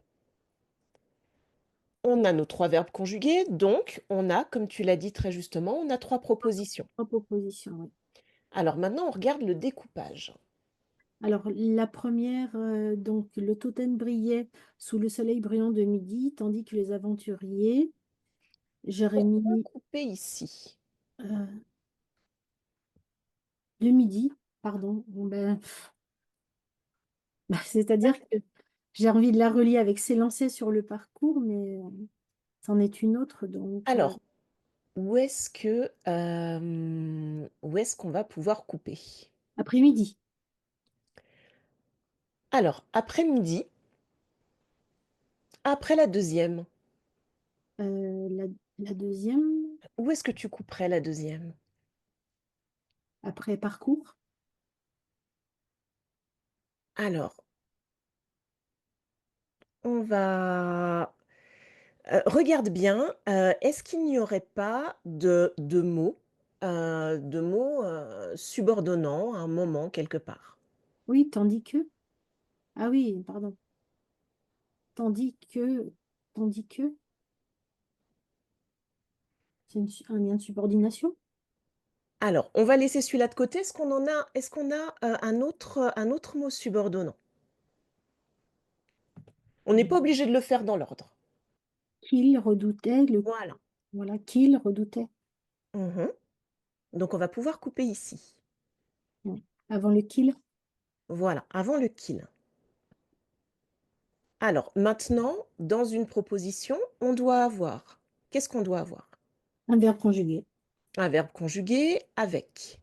On a nos 3 verbes conjugués, donc on a, comme tu l'as dit très justement, on a 3 propositions. 3 propositions, oui. Alors maintenant, on regarde le découpage. Alors, la première, donc, le totem brillait sous le soleil brillant de midi, tandis que les aventuriers, j'aurais Pourquoi mis couper ici? de midi, pardon. Bon, c'est-à-dire que j'ai envie de la relier avec s'élancer sur le parcours, mais c'en est une autre. Donc, Alors, où est-ce qu'on va pouvoir couper? après-midi. Alors, après-midi, après la deuxième, La deuxième, où est-ce que tu couperais la deuxième? après parcours. Alors, on va... regarde bien, est-ce qu'il n'y aurait pas de mots, subordonnants à un moment quelque part? Oui, tandis que. Ah oui, pardon. Tandis que. Tandis que. C'est un lien de subordination. Alors, on va laisser celui-là de côté. Est-ce qu'on a un autre mot subordonnant? On n'est pas obligé de le faire dans l'ordre. Qu'il redoutait. Voilà. Voilà, qu'il redoutait. Mhm. Donc, on va pouvoir couper ici. Ouais. Avant le qu'il. Voilà, avant le qu'il. Alors, maintenant, dans une proposition, on doit avoir. Qu'est-ce qu'on doit avoir? Un verbe conjugué. Un verbe conjugué avec.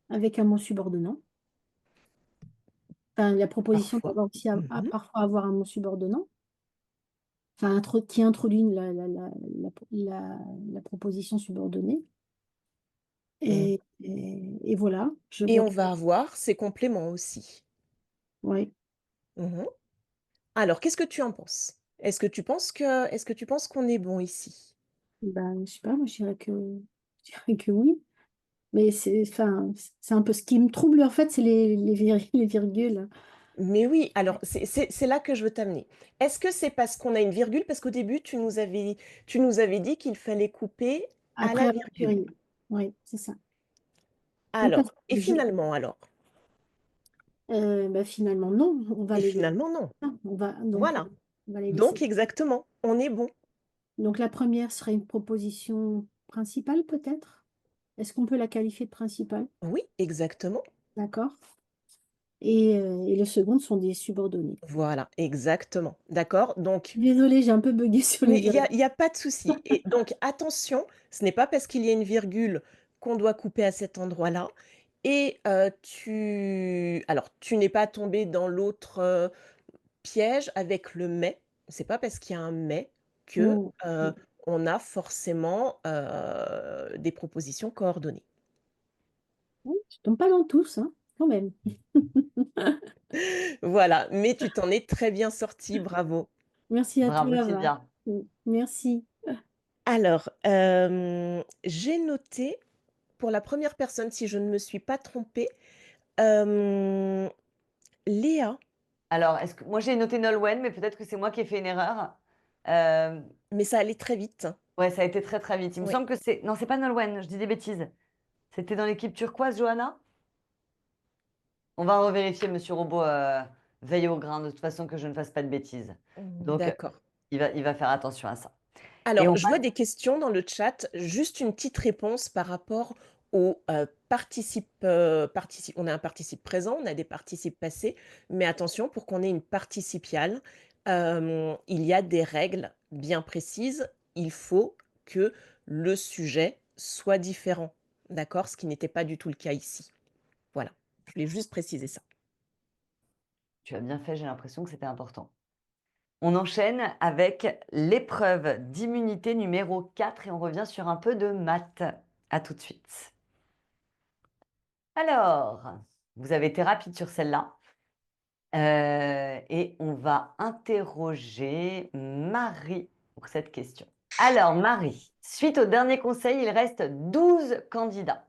Avec un mot subordonnant. Enfin, la proposition peut Parfois. avoir aussi Mhm. parfois avoir un mot subordonnant. Enfin, qui introduit la proposition subordonnée. Et voilà. Et on va avoir ses compléments aussi. Oui. Mhm. Alors, qu'est-ce que tu en penses? Est-ce que tu penses qu'on est bon ici? Ben, je sais pas, moi je dirais que oui. Mais enfin, c'est un peu ce qui me trouble en fait, c'est les virgules. Mais oui, alors c'est là que je veux t'amener. Est-ce que c'est parce qu'on a une virgule? Parce qu'au début, tu nous avais dit qu'il fallait couper à Après la virgule. aventurier. Oui, c'est ça. Non, parce Alors, que et finalement alors? bah, finalement, non, on va Et les laisser. finalement, non. Voilà. On va les Donc, laisser. exactement, on est bon. Donc la première serait une proposition principale peut-être? Est-ce qu'on peut la qualifier de principale? Oui, exactement. D'accord. Et les secondes sont des subordonnées. Voilà, exactement. D'accord? Donc, Désolée, j'ai un peu bugué sur les oui, virgules. il y a pas de souci. Et donc, attention, ce n'est pas parce qu'il y a une virgule qu'on doit couper à cet endroit-là. Et tu n'es pas tombé dans l'autre piège avec le mais. C'est pas parce qu'il y a un mais que Non, non. on a forcément des propositions coordonnées. Oui, je tombe pas dans tous, hein, quand même. Voilà, mais tu t'en es très bien sorti, bravo. Merci à Bravo, toi, Ava. Sylvia. Merci. Alors, j'ai noté pour la première personne, si je ne me suis pas trompée, hem, Léa, Alors, moi j'ai noté Nolwenn, mais peut-être que c'est moi qui ai fait une erreur. Euh, mais ça allait très vite. ouais, ça a été très très vite. Il me Oui. semble que c'est. Non, c'est pas Nolwenn, je dis des bêtises. C'était dans l'équipe turquoise, Johanna? On va revérifier, Monsieur Robot. Veille au grain, de toute façon, que je ne fasse pas de bêtises. Donc, D'accord. il va faire attention à ça. Et Alors, on je vois passe. des questions dans le chat. Juste une petite réponse par rapport au participe, on a un participe présent, on a des participes passés, mais attention, pour qu'on ait une participiale, il y a des règles bien précises. Il faut que le sujet soit différent, d'accord? Ce qui n'était pas du tout le cas ici. Voilà, je voulais juste préciser ça. Tu as bien fait, j'ai l'impression que c'était important. On enchaîne avec l'épreuve d'immunité numéro 4 et on revient sur un peu de maths. À tout de suite. Alors, vous avez été rapide sur celle-là. Et on va interroger Marie pour cette question. Alors, Marie, suite au dernier conseil, il reste 12 candidats.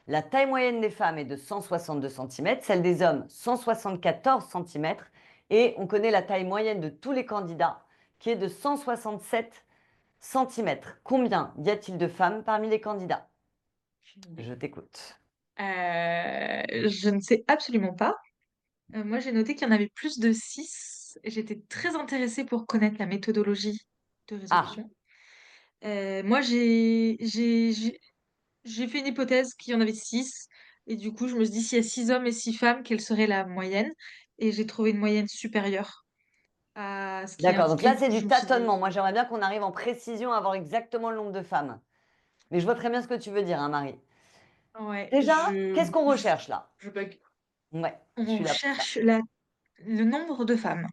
La taille moyenne des femmes est de 162 cm, celle des hommes 174 cm, et on connaît la taille moyenne de tous les candidats qui est de 167 cm. Combien y a-t-il de femmes parmi les candidats? Je t'écoute. Je ne sais absolument pas. Moi, j'ai noté qu'il y en avait plus de 6. J'étais très intéressée pour connaître la méthodologie de Ah, résolution. Moi, j'ai fait une hypothèse qu'il y en avait 6. Et du coup, je me suis dit, s'il y a 6 hommes et 6 femmes, quelle serait la moyenne? Et j'ai trouvé une moyenne supérieure à ce qui est d'accord. Donc là, indiqué. c'est Je du me suis dit, tâtonnement. Moi, j'aimerais bien qu'on arrive en précision à avoir exactement le nombre de femmes. Mais je vois très bien ce que tu veux dire, hein, Marie. ouais, Déjà, qu'est-ce qu'on recherche là? je bug. Ouais, je On suis là pour ça. cherche le nombre de femmes.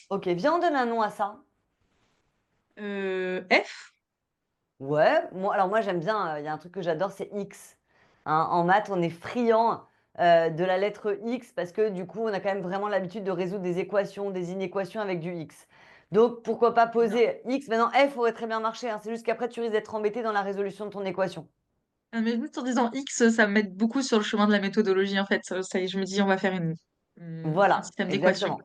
Ok, viens, on donne un nom à ça. F. Ouais, alors moi j'aime bien, il y a un truc que j'adore, c'est X. Hein, en maths, on est friand de la lettre X parce que du coup, on a quand même vraiment l'habitude de résoudre des équations, des inéquations avec du X. Donc pourquoi pas poser X? Maintenant, F aurait très bien marché, hein, c'est juste qu'après, tu risques d'être embêté dans la résolution de ton équation. Ah, mais juste en disant X, ça m'aide beaucoup sur le chemin de la méthodologie, en fait. Ça y est, je me dis, on va faire un Voilà, système d'équations.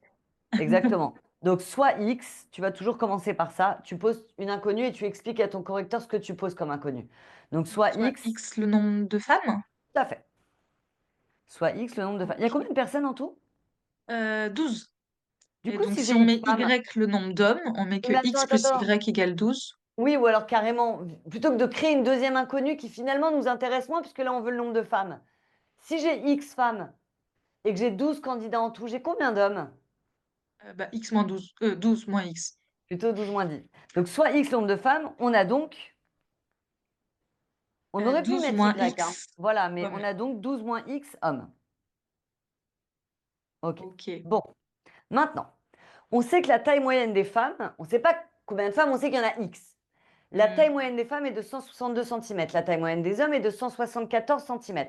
exactement. Exactement. Donc, soit X, tu vas toujours commencer par ça. Tu poses une inconnue et tu expliques à ton correcteur ce que tu poses comme inconnue. Donc, soit Soit X, X, le nombre de femmes. tout à fait. Soit X, le nombre de femmes. Il y a combien de personnes en tout? 12. Du Et coup, donc, si si j'ai on X met femmes. Y, le nombre d'hommes, on met que Mais X attends, plus attends. Y égale 12. Oui, ou alors carrément, plutôt que de créer une deuxième inconnue qui finalement nous intéresse moins, puisque là, on veut le nombre de femmes. Si j'ai X femmes et que j'ai 12 candidats en tout, j'ai combien d'hommes? X moins 12. 12 moins X. Plutôt 12 moins 10. Donc, soit X le nombre de femmes, on a donc. On aurait pu 12 mettre moins Y, hein. X. Voilà, mais on hommes. a donc 12 moins X hommes. Ok. Ok. Bon, maintenant, on sait que la taille moyenne des femmes, on ne sait pas combien de femmes, on sait qu'il y en a X. La taille moyenne des femmes est de 162 cm. La taille moyenne des hommes est de 174 cm.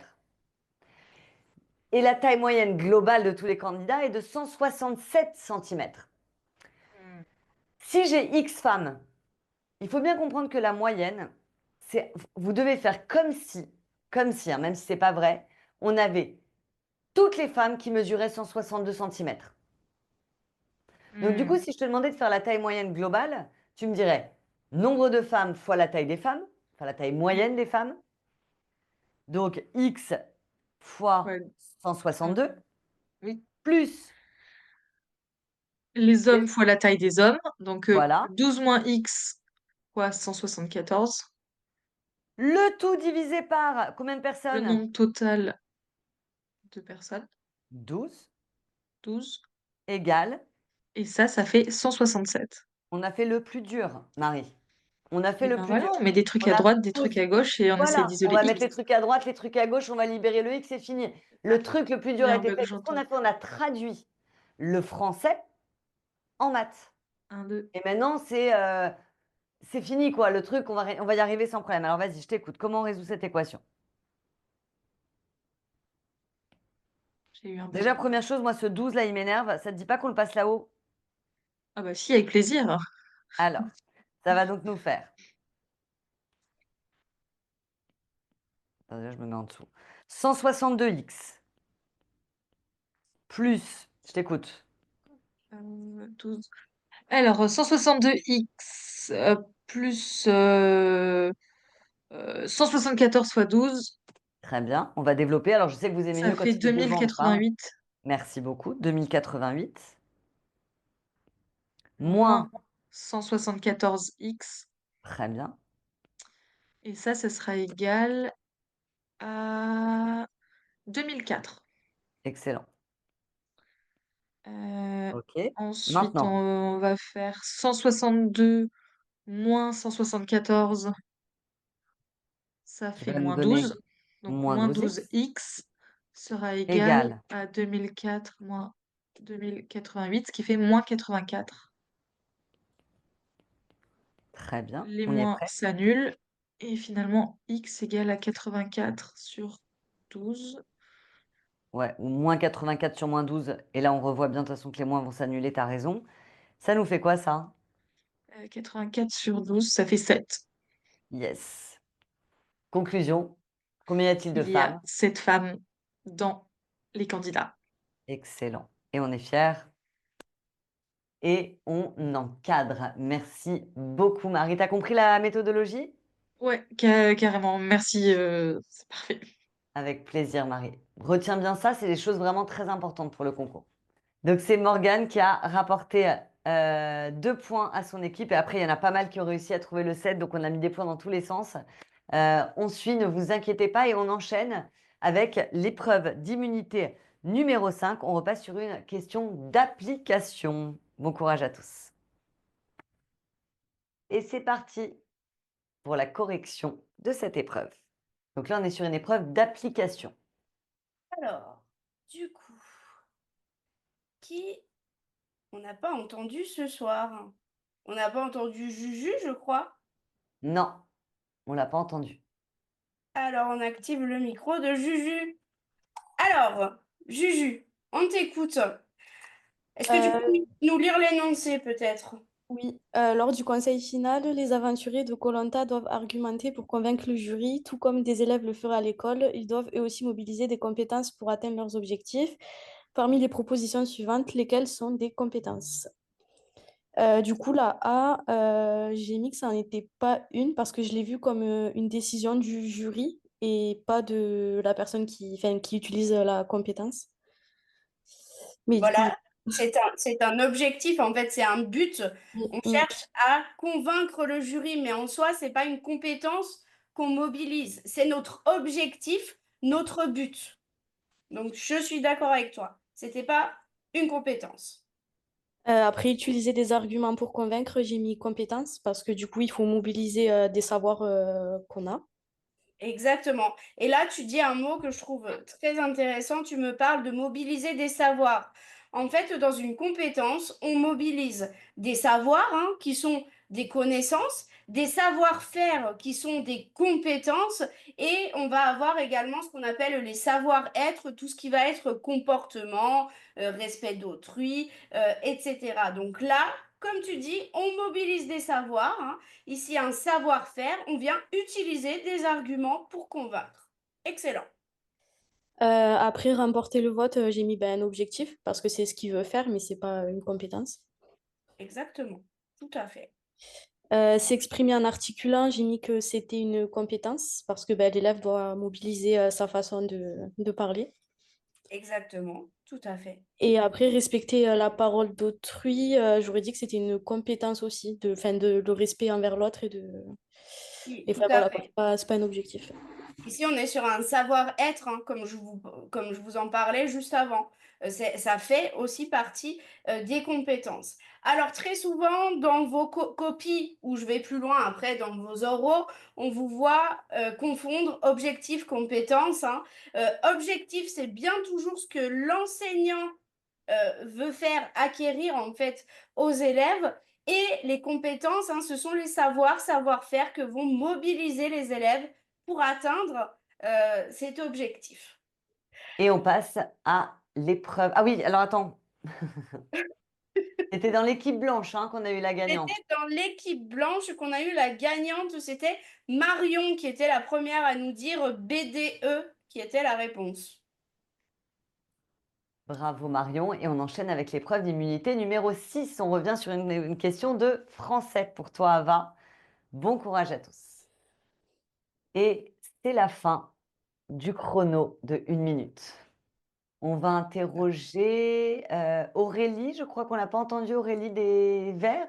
Et la taille moyenne globale de tous les candidats est de 167 cm. Si j'ai X femmes, il faut bien comprendre que la moyenne, vous devez faire comme si, hein, même si ce n'est pas vrai, on avait toutes les femmes qui mesuraient 162 cm. Donc du coup, si je te demandais de faire la taille moyenne globale, tu me dirais nombre de femmes fois la taille des femmes, enfin la taille moyenne des femmes. Donc X fois Ouais. 162, Oui. plus Les hommes fois la taille des hommes. Donc voilà, 12 moins X fois 174. le tout divisé par combien de Le personnes? nombre total de personnes, 12 12. égale, Et ça fait 167. on a fait le plus dur, Marie. On a fait Et le ben plus voilà, dur. on met des trucs On à a droite, des posé- trucs à gauche et on essaie Voilà, on d'isoler va X. mettre les trucs à droite, les trucs à gauche, on va libérer le X, c'est fini. Le truc le plus Il dur y a a un été bug, fait. Qu'est-ce qu'on j'entends. a fait? On a traduit le français en maths. 1, 2. Et maintenant, c'est fini, quoi. Le truc, on va y arriver sans problème. Alors, vas-y, je t'écoute. Comment on résout cette équation? J'ai eu un bug. Déjà, première chose, moi, ce 12 là, il m'énerve. Ça te dit pas qu'on le passe là-haut? Ah bah si, avec plaisir. Alors, ça va donc nous faire. Attends, déjà, je me mets en dessous. 162x plus, je t'écoute. 12. Alors, 162x plus 174 fois 12, Très bien, on va développer. Alors, je sais que vous aimez ça mieux quand fait il est devant le phare. 2088 Merci beaucoup. 2088 moins moins, 174x. très bien, Et ça sera égal à 2004. excellent. Ok, Ensuite, maintenant, on va faire 162 moins 174. Ça qui fait va nous moins donner 12. Donc, moins moins 12x 12x sera égal égale. à 2004 moins 2088, ce qui fait moins 84. Très bien, Les on est moins prêt. s'annulent. Et finalement, x égale à 84 sur 12. Ouais, ou moins 84 sur moins 12. Et là, on revoit bien de toute façon que les moins vont s'annuler, tu as raison. Ça nous fait quoi, ça? 84 sur 12, ça fait 7. Yes. Conclusion, combien y a-t-il de Il y a femmes? 7 femmes dans les candidats. Excellent. Et on est fiers. Et on encadre. Merci beaucoup, Marie. T'as compris la méthodologie? Ouais, carrément. Merci, c'est parfait. Avec plaisir, Marie. Retiens bien ça, c'est des choses vraiment très importantes pour le concours. Donc, c'est Morgane qui a rapporté 2 points à son équipe. Et après, il y en a pas mal qui ont réussi à trouver le 7. Donc, on a mis des points dans tous les sens. On suit, ne vous inquiétez pas. Et on enchaîne avec l'épreuve d'immunité numéro 5. On repasse sur une question d'application. Bon courage à tous. Et c'est parti pour la correction de cette épreuve. Donc là, on est sur une épreuve d'application. Alors, du coup, qui on n'a pas entendu ce soir? On n'a pas entendu Juju, je crois. Non, on ne l'a pas entendu. Alors, on active le micro de Juju. Alors, Juju, on t'écoute. Est-ce que tu peux nous lire l'énoncé, peut-être? Oui, lors du conseil final, les aventuriers de koh doivent argumenter pour convaincre le jury, tout comme des élèves le feraient à l'école. Ils doivent eux aussi mobiliser des compétences pour atteindre leurs objectifs. Parmi les propositions suivantes, lesquelles sont des compétences? Du coup, la A, j'ai mis que ça n'en était pas une parce que je l'ai vue comme une décision du jury et pas de la personne qui utilise la compétence. Mais du coup, Voilà, c'est un objectif, en fait, c'est un but. On cherche à convaincre le jury, mais en soi, ce n'est pas une compétence qu'on mobilise. C'est notre objectif, notre but. Donc, je suis d'accord avec toi. Ce n'était pas une compétence. après, utiliser des arguments pour convaincre, j'ai mis compétences parce que du coup, il faut mobiliser des savoirs qu'on a. Exactement. Et là, tu dis un mot que je trouve très intéressant. Tu me parles de mobiliser des savoirs. En fait, dans une compétence, on mobilise des savoirs qui sont des connaissances, des savoir-faire qui sont des compétences, et on va avoir également ce qu'on appelle les savoir-être, tout ce qui va être comportement, respect d'autrui, etc. Donc là, comme tu dis, on mobilise des savoirs, hein. Ici, un savoir-faire, on vient utiliser des arguments pour convaincre. Excellent. Après remporter le vote, j'ai mis un objectif parce que c'est ce qu'il veut faire, mais c'est pas une compétence. Exactement, tout à fait. S'exprimer en articulant, j'ai mis que c'était une compétence parce que l'élève doit mobiliser sa façon de parler. Exactement, tout à fait. Et après, respecter la parole d'autrui, j'aurais dit que c'était une compétence aussi, le respect envers l'autre Oui, et tout enfin, à voilà, quoi, fait. c'est pas un objectif. Ici, on est sur un savoir-être, hein, comme je vous en parlais juste avant. Ça fait aussi partie des compétences. Alors, très souvent, dans vos copies, où je vais plus loin après, dans vos oraux, on vous voit confondre objectif, compétence, hein. Objectif, c'est bien toujours ce que l'enseignant veut faire acquérir en fait aux élèves. Et les compétences, hein, ce sont les savoirs, savoir-faire que vont mobiliser les élèves pour atteindre cet objectif. Et on passe à l'épreuve. Ah oui, alors attends. C'était dans l'équipe blanche hein, qu'on a eu la gagnante. C'était dans l'équipe blanche qu'on a eu la gagnante. C'était Marion qui était la première à nous dire BDE, qui était la réponse. Bravo Marion. Et on enchaîne avec l'épreuve d'immunité numéro 6. On revient sur une question de français pour toi, Ava. Bon courage à tous. Et c'est la fin du chrono de 1 minute. On va interroger Aurélie. Je crois qu'on n'a pas entendu Aurélie des Verts.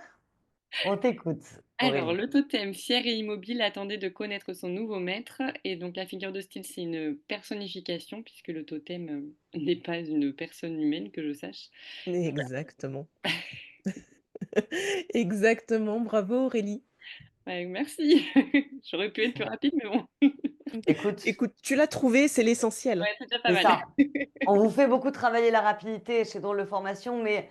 On t'écoute, Alors, Aurélie. le totem fier et immobile attendait de connaître son nouveau maître. Et donc, la figure de style, c'est une personnification, puisque le totem n'est pas une personne humaine, que je sache. Exactement. Exactement, bravo Aurélie. Ouais, merci. J'aurais pu être plus rapide, mais bon. Écoute, Écoute, tu l'as trouvé, c'est l'essentiel. Ouais, c'est déjà pas c'est mal. ça. On vous fait beaucoup travailler la rapidité chez Drôle de Formation, mais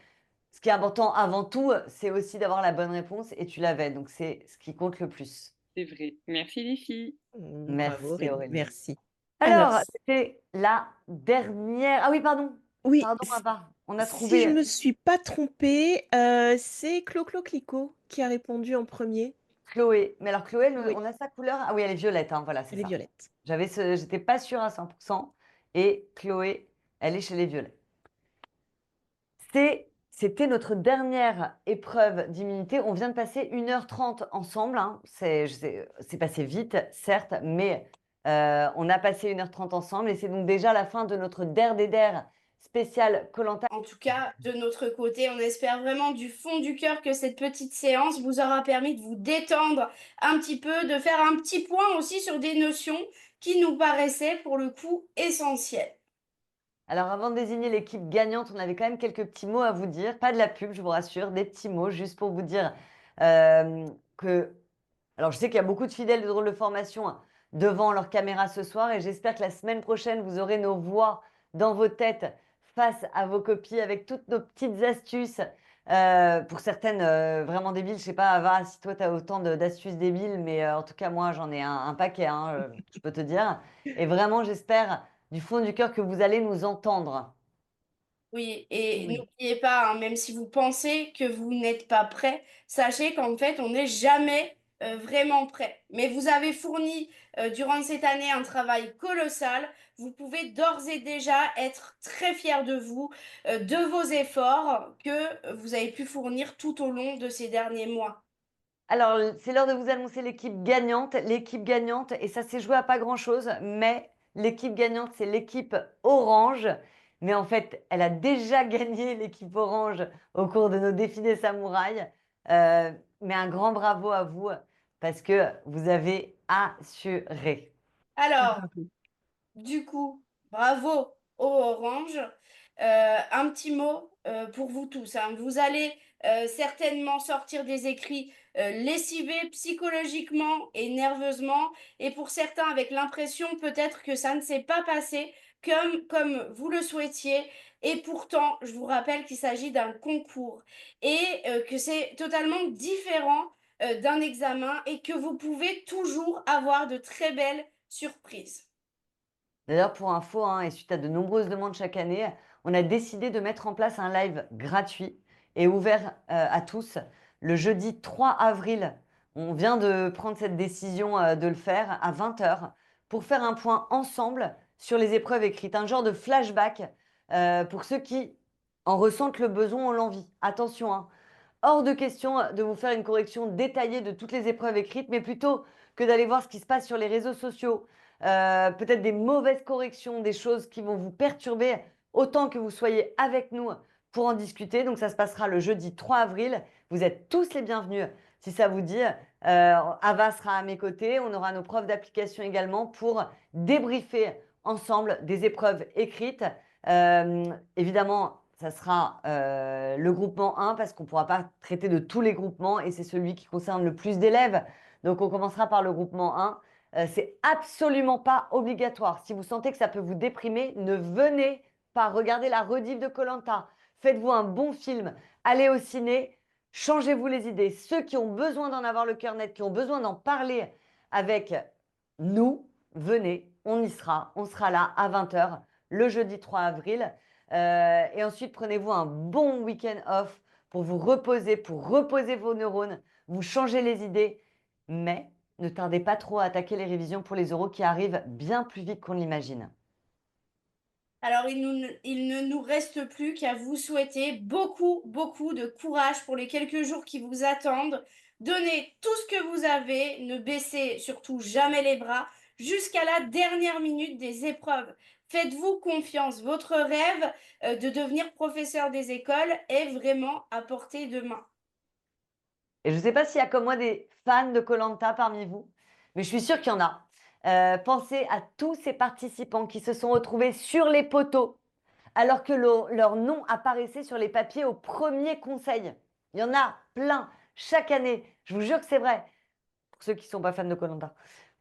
ce qui est important avant tout, c'est aussi d'avoir la bonne réponse et tu l'avais. Donc, c'est ce qui compte le plus. C'est vrai. Merci les filles. Bravo Merci Aurélie, Aurélie. merci. Alors, c'était la dernière. Ah oui, pardon. Oui, Pardon, Ava. On a si trouvé. je me suis pas trompée, c'est Clo-Clo Clico qui a répondu en premier. Chloé. Mais alors, Chloé, Chloé. on a sa couleur. Ah oui, elle est violette. Hein, voilà, c'est Elle est ça. violette. J'étais pas sûre à 100%. Et Chloé, elle est chez les violets. C'était notre dernière épreuve d'immunité. On vient de passer 1h30 ensemble. Hein. C'est passé vite, certes, mais on a passé 1h30 ensemble. Et c'est donc déjà la fin de notre Der des Der spécial Koh-Lanta. En tout cas, de notre côté, on espère vraiment du fond du cœur que cette petite séance vous aura permis de vous détendre un petit peu, de faire un petit point aussi sur des notions qui nous paraissaient pour le coup essentielles. Alors, avant de désigner l'équipe gagnante, on avait quand même quelques petits mots à vous dire. Pas de la pub, je vous rassure, des petits mots juste pour vous dire que... Alors, je sais qu'il y a beaucoup de fidèles de Drôle de Formation hein, devant leur caméra ce soir et j'espère que la semaine prochaine, vous aurez nos voix dans vos têtes face à vos copies avec toutes nos petites astuces. Pour certaines vraiment débiles, je sais pas, Ava, si toi tu as autant d'astuces débiles, mais en tout cas, moi j'en ai un paquet, hein, je peux te dire. Et vraiment, j'espère du fond du cœur que vous allez nous entendre. Oui, et Oui. n'oubliez pas, hein, même si vous pensez que vous n'êtes pas prêt, sachez qu'en fait, on n'est jamais vraiment prêt. Mais vous avez fourni durant cette année un travail colossal. Vous pouvez d'ores et déjà être très fiers de vous, de vos efforts que vous avez pu fournir tout au long de ces derniers mois. Alors, c'est l'heure de vous annoncer l'équipe gagnante. L'équipe gagnante, et ça s'est joué à pas grand-chose, mais l'équipe gagnante, c'est l'équipe orange. Mais en fait, elle a déjà gagné l'équipe orange au cours de nos défis des samouraïs. Mais un grand bravo à vous parce que vous avez assuré. Alors, Bravo. du coup, bravo au Orange. Un petit mot pour vous tous, hein. Vous allez certainement sortir des écrits lessivés psychologiquement et nerveusement, et pour certains avec l'impression peut-être que ça ne s'est pas passé comme vous le souhaitiez. Et pourtant, je vous rappelle qu'il s'agit d'un concours et que c'est totalement différent d'un examen et que vous pouvez toujours avoir de très belles surprises. D'ailleurs, pour info, hein, et suite à de nombreuses demandes chaque année, on a décidé de mettre en place un live gratuit et ouvert à tous le jeudi 3 avril. On vient de prendre cette décision de le faire à 20 h pour faire un point ensemble sur les épreuves écrites, un genre de flashback pour ceux qui en ressentent le besoin ou l'envie. Attention, hein, hors de question de vous faire une correction détaillée de toutes les épreuves écrites, mais plutôt que d'aller voir ce qui se passe sur les réseaux sociaux, peut-être des mauvaises corrections, des choses qui vont vous perturber, autant que vous soyez avec nous pour en discuter. Donc ça se passera le jeudi 3 avril. Vous êtes tous les bienvenus si ça vous dit. Ava sera à mes côtés. On aura nos profs d'application également pour débriefer ensemble des épreuves écrites. Évidemment, ça sera le groupement 1 parce qu'on ne pourra pas traiter de tous les groupements et c'est celui qui concerne le plus d'élèves. Donc, on commencera par le groupement 1. C'est absolument pas obligatoire. Si vous sentez que ça peut vous déprimer, ne venez pas regarder la rediff de koh. Faites-vous un bon film, allez au ciné, changez-vous les idées. Ceux qui ont besoin d'en avoir le cœur net, qui ont besoin d'en parler avec nous, venez, on y sera. On sera là à 20 h le jeudi 3 avril. Et ensuite, prenez-vous un bon week-end off pour vous reposer, pour reposer vos neurones, vous changer les idées. Mais ne tardez pas trop à attaquer les révisions pour les oraux qui arrivent bien plus vite qu'on l'imagine. Alors, il ne nous reste plus qu'à vous souhaiter beaucoup, beaucoup de courage pour les quelques jours qui vous attendent. Donnez tout ce que vous avez, ne baissez surtout jamais les bras jusqu'à la dernière minute des épreuves. Faites-vous confiance. Votre rêve de devenir professeur des écoles est vraiment à portée de main. Et je ne sais pas s'il y a comme moi des fans de koh parmi vous, mais je suis sûre qu'il y en a. Pensez à tous ces participants qui se sont retrouvés sur les poteaux alors que leur nom apparaissait sur les papiers au premier conseil. Il y en a plein, chaque année. Je vous jure que c'est vrai, pour ceux qui ne sont pas fans de koh.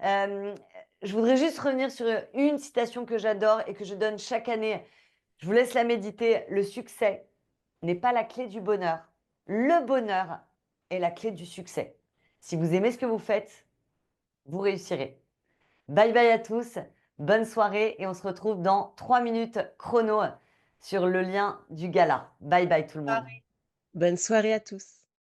Je voudrais juste revenir sur une citation que j'adore et que je donne chaque année. Je vous laisse la méditer. Le succès n'est pas la clé du bonheur. Le bonheur est la clé du succès. Si vous aimez ce que vous faites, vous réussirez. Bye bye à tous, bonne soirée et on se retrouve dans 3 minutes chrono sur le lien du gala. Bye bye tout le monde. Bonne soirée à tous.